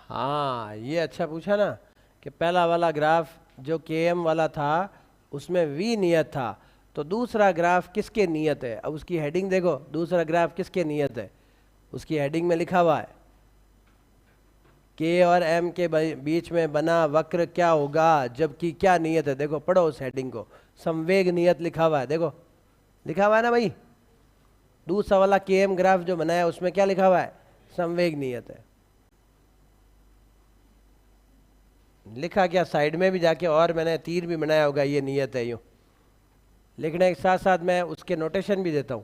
हाँ ये अच्छा पूछा ना कि पहला वाला ग्राफ जो के एम वाला था उसमें वी नियत था, तो दूसरा ग्राफ किसके नियत है? अब उसकी हेडिंग देखो, दूसरा ग्राफ किसके नियत है? उसकी हेडिंग में लिखा हुआ है के और एम के बीच में बना वक्र क्या होगा, जबकि क्या नियत है? देखो पढ़ो उस हेडिंग को, संवेग नियत लिखा हुआ है, देखो लिखा हुआ है ना भाई। दूसरा वाला के एम ग्राफ जो बनाया उसमें क्या लिखा हुआ है? संवेग नियत है। लिखा क्या साइड में भी जाके, और मैंने तीर भी बनाया होगा, ये नियत है। यूं लिखने के साथ साथ मैं उसके नोटेशन भी देता हूं।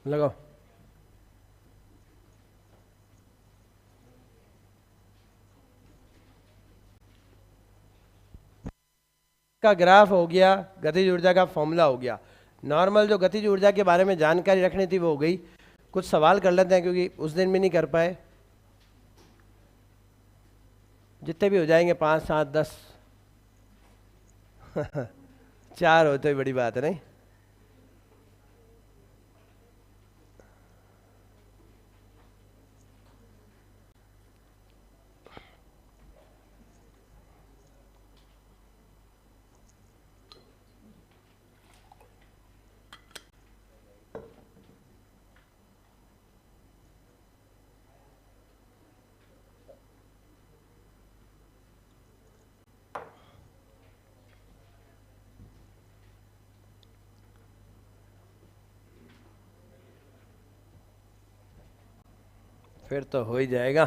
लगाओ। का ग्राफ हो गया, गतिज ऊर्जा का फॉर्मूला हो गया। नॉर्मल जो गतिज ऊर्जा के बारे में जानकारी रखनी थी वो हो गई। कुछ सवाल कर लेते हैं क्योंकि उस दिन भी नहीं कर पाए। जितने भी हो जाएंगे 5, 7, 10 4 हो तो बड़ी बात है नहीं। फिर तो हो ही जाएगा।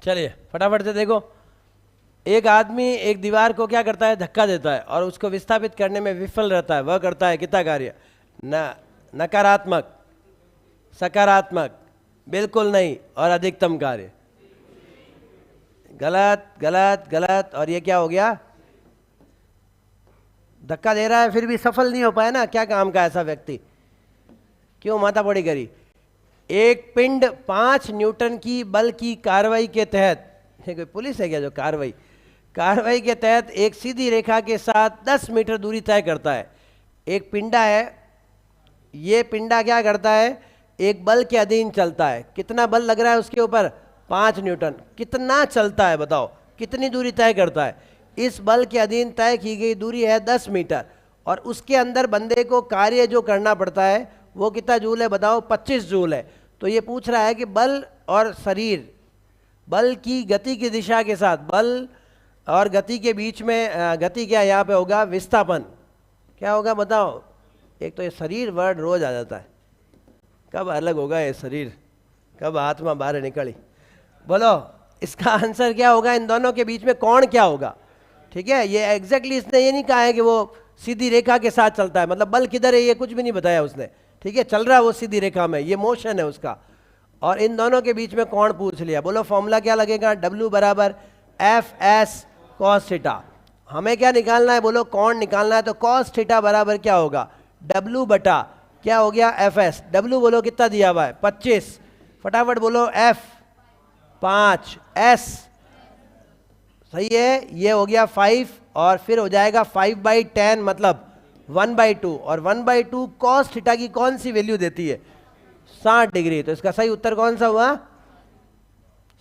चलिए फटाफट से देखो। एक आदमी एक दीवार को क्या करता है? धक्का देता है और उसको विस्थापित करने में विफल रहता है। वह करता है कितना कार्य? नकारात्मक, सकारात्मक, बिल्कुल नहीं, और अधिकतम कार्य। गलत गलत गलत। और ये क्या हो गया? धक्का दे रहा है फिर भी सफल नहीं हो पाया ना। क्या काम का ऐसा व्यक्ति? क्यों माथा बड़ी करी? एक पिंड 5 न्यूटन की बल की कार्रवाई के तहत, कोई पुलिस है क्या जो कार्रवाई के तहत एक सीधी रेखा के साथ 10 मीटर दूरी तय करता है। एक पिंडा है, ये पिंडा क्या करता है? एक बल के अधीन चलता है। कितना बल लग रहा है उसके ऊपर? 5 न्यूटन। कितना चलता है बताओ? कितनी दूरी तय करता है? इस बल के अधीन तय की गई दूरी है 10 मीटर, और उसके अंदर बंदे को कार्य जो करना पड़ता है वो कितना जूल है बताओ? 25 जूल है। तो ये पूछ रहा है कि बल और शरीर, बल की गति की दिशा के साथ, बल और गति के बीच में गति क्या यहाँ पे होगा? विस्थापन। क्या होगा बताओ? एक तो ये शरीर वर्ड रोज आ जाता है, कब अलग होगा ये शरीर, कब आत्मा बाहर निकली? बोलो इसका आंसर क्या होगा? इन दोनों के बीच में कोण क्या होगा? ठीक है, ये एग्जैक्टली इसने ये नहीं कहा है कि वो सीधी रेखा के साथ चलता है, मतलब बल किधर है ये कुछ भी नहीं बताया उसने। ठीक है, चल रहा है वो सीधी रेखा में, ये मोशन है उसका। और इन दोनों के बीच में कोण पूछ लिया। बोलो फॉर्मूला क्या लगेगा? W बराबर FS cos थीटा। हमें क्या निकालना है? बोलो कोण निकालना है, तो cos थीटा बराबर क्या होगा? W बटा क्या हो गया? FS। W बोलो कितना दिया हुआ है? 25। फटाफट बोलो F 5, S सही है, ये हो गया 5, और फिर हो जाएगा 5/10 मतलब 1/2, और 1/2 cos थीटा की कौन सी वैल्यू देती है? 60 डिग्री। तो इसका सही उत्तर कौन सा हुआ?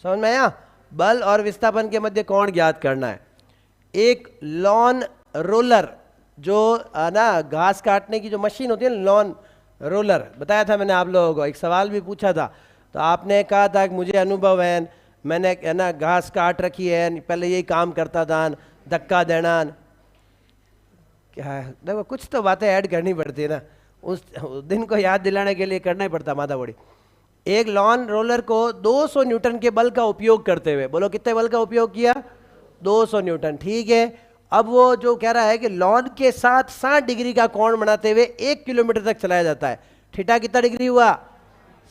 समझ में आया? बल और विस्थापन के मध्य कोण ज्ञात करना है। एक लॉन रोलर, जो ना घास काटने की जो मशीन होती है, लॉन रोलर, बताया था मैंने आप लोगों को। एक सवाल भी पूछा था तो आपने कहा था कि मुझे अनुभव है, मैंने है ना घास काट रखी है, पहले यही काम करता था, धक्का देना। क्या है, देखो कुछ तो बातें ऐड करनी पड़ती है ना, उस दिन को याद दिलाने के लिए करना ही पड़ता माता बड़ी। एक लॉन रोलर को 200 न्यूटन के बल का उपयोग करते हुए, बोलो कितने बल का उपयोग किया? 200 न्यूटन। ठीक है, अब वो जो कह रहा है कि लॉन के साथ 60 डिग्री का कोण बनाते हुए 1 किलोमीटर तक चलाया जाता है। थीटा कितना डिग्री हुआ?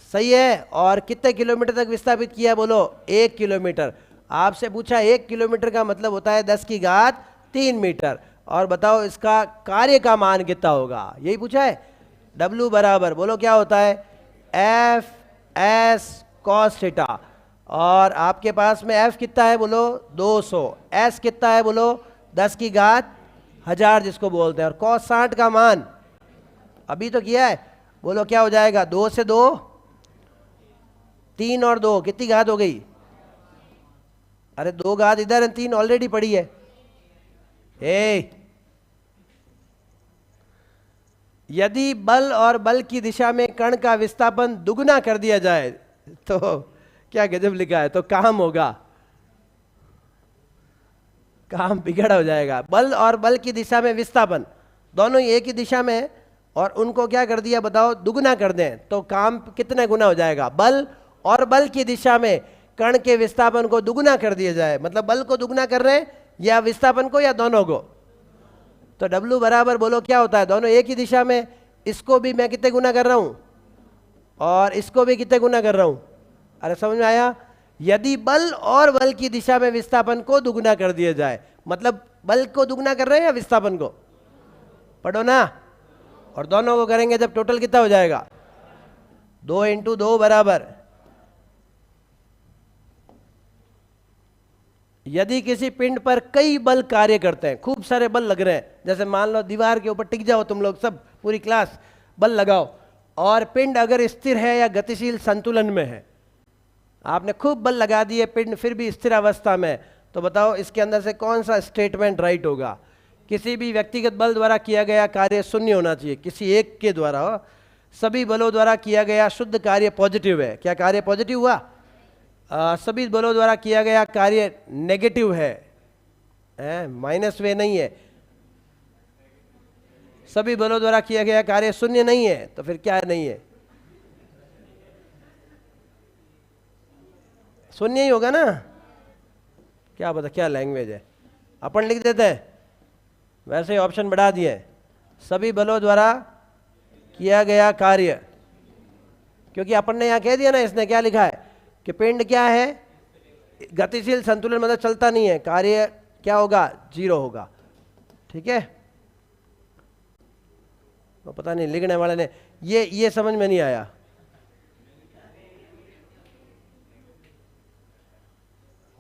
सही है। और कितने किलोमीटर तक विस्थापित किया, बोलो 1 किलोमीटर। आपसे पूछा 1 किलोमीटर का मतलब होता है 10 की घात 3 मीटर। और बताओ इसका कार्य का मान कितना होगा, यही पूछा है। W बराबर बोलो क्या होता है, एफ एस कॉस थीटा। और आपके पास में F कितना है, बोलो 200। S कितना है, बोलो 10 की घात 1000 जिसको बोलते हैं। और कॉस 60 का मान अभी तो किया है, बोलो क्या हो जाएगा, 2 से 2 3 और 2 कितनी घात हो गई, अरे 2 घात इधर है, 3 ऑलरेडी पड़ी है। यदि बल और बल की दिशा में कण का विस्थापन दुगुना कर दिया जाए तो क्या गजब लिखा है, तो काम होगा, काम बिगड़ हो जाएगा। बल और बल की दिशा में विस्थापन दोनों एक ही दिशा में है और उनको क्या कर दिया बताओ, दुगुना कर दें तो काम कितने गुना हो जाएगा। बल और बल की दिशा में कण के विस्थापन को दुगुना कर दिया जाए, मतलब बल को दुगुना कर रहे हैं या विस्थापन को या दोनों को। तो W बराबर बोलो क्या होता है, दोनों एक ही दिशा में, इसको भी मैं कितने गुना कर रहा हूं और इसको भी कितने गुना कर रहा हूं। अरे समझ में आया। यदि बल और बल की दिशा में विस्थापन को दुगुना कर दिया जाए, मतलब बल को दुगुना कर रहे हैं या विस्थापन को, पढ़ो ना। और दोनों को करेंगे जब टोटल कितना हो जाएगा, 2 × 2 बराबर। यदि किसी पिंड पर कई बल कार्य करते हैं, खूब सारे बल लग रहे हैं, जैसे मान लो दीवार के ऊपर टिक जाओ तुम लोग सब, पूरी क्लास बल लगाओ, और पिंड अगर स्थिर है या गतिशील संतुलन में है, आपने खूब बल लगा दिए, पिंड फिर भी स्थिर अवस्था में, तो बताओ इसके अंदर से कौन सा स्टेटमेंट राइट होगा। किसी भी व्यक्तिगत बल द्वारा किया गया कार्य शून्य होना चाहिए, किसी एक के द्वारा हो। सभी बलों द्वारा किया गया शुद्ध कार्य पॉजिटिव है, क्या कार्य पॉजिटिव हुआ। सभी बलों द्वारा किया गया कार्य नेगेटिव है, माइनस वे नहीं है। सभी बलों द्वारा किया गया कार्य शून्य नहीं है, तो फिर क्या नहीं है, शून्य ही होगा ना। क्या पता क्या लैंग्वेज है, अपन लिख देते हैं वैसे ही ऑप्शन बढ़ा दिए, सभी बलों द्वारा किया गया कार्य, क्योंकि अपन ने यहां कह दिया ना, इसने क्या लिखा है कि पिंड क्या है, गतिशील संतुलन, मतलब चलता नहीं है, कार्य क्या होगा, 0 होगा। ठीक है, तो पता नहीं लिखने वाले ने ये समझ में नहीं आया।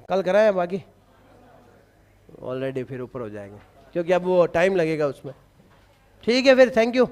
कल कराएं, बाकी ऑलरेडी फिर ऊपर हो जाएंगे, क्योंकि अब वो टाइम लगेगा उसमें। ठीक है फिर, थैंक यू।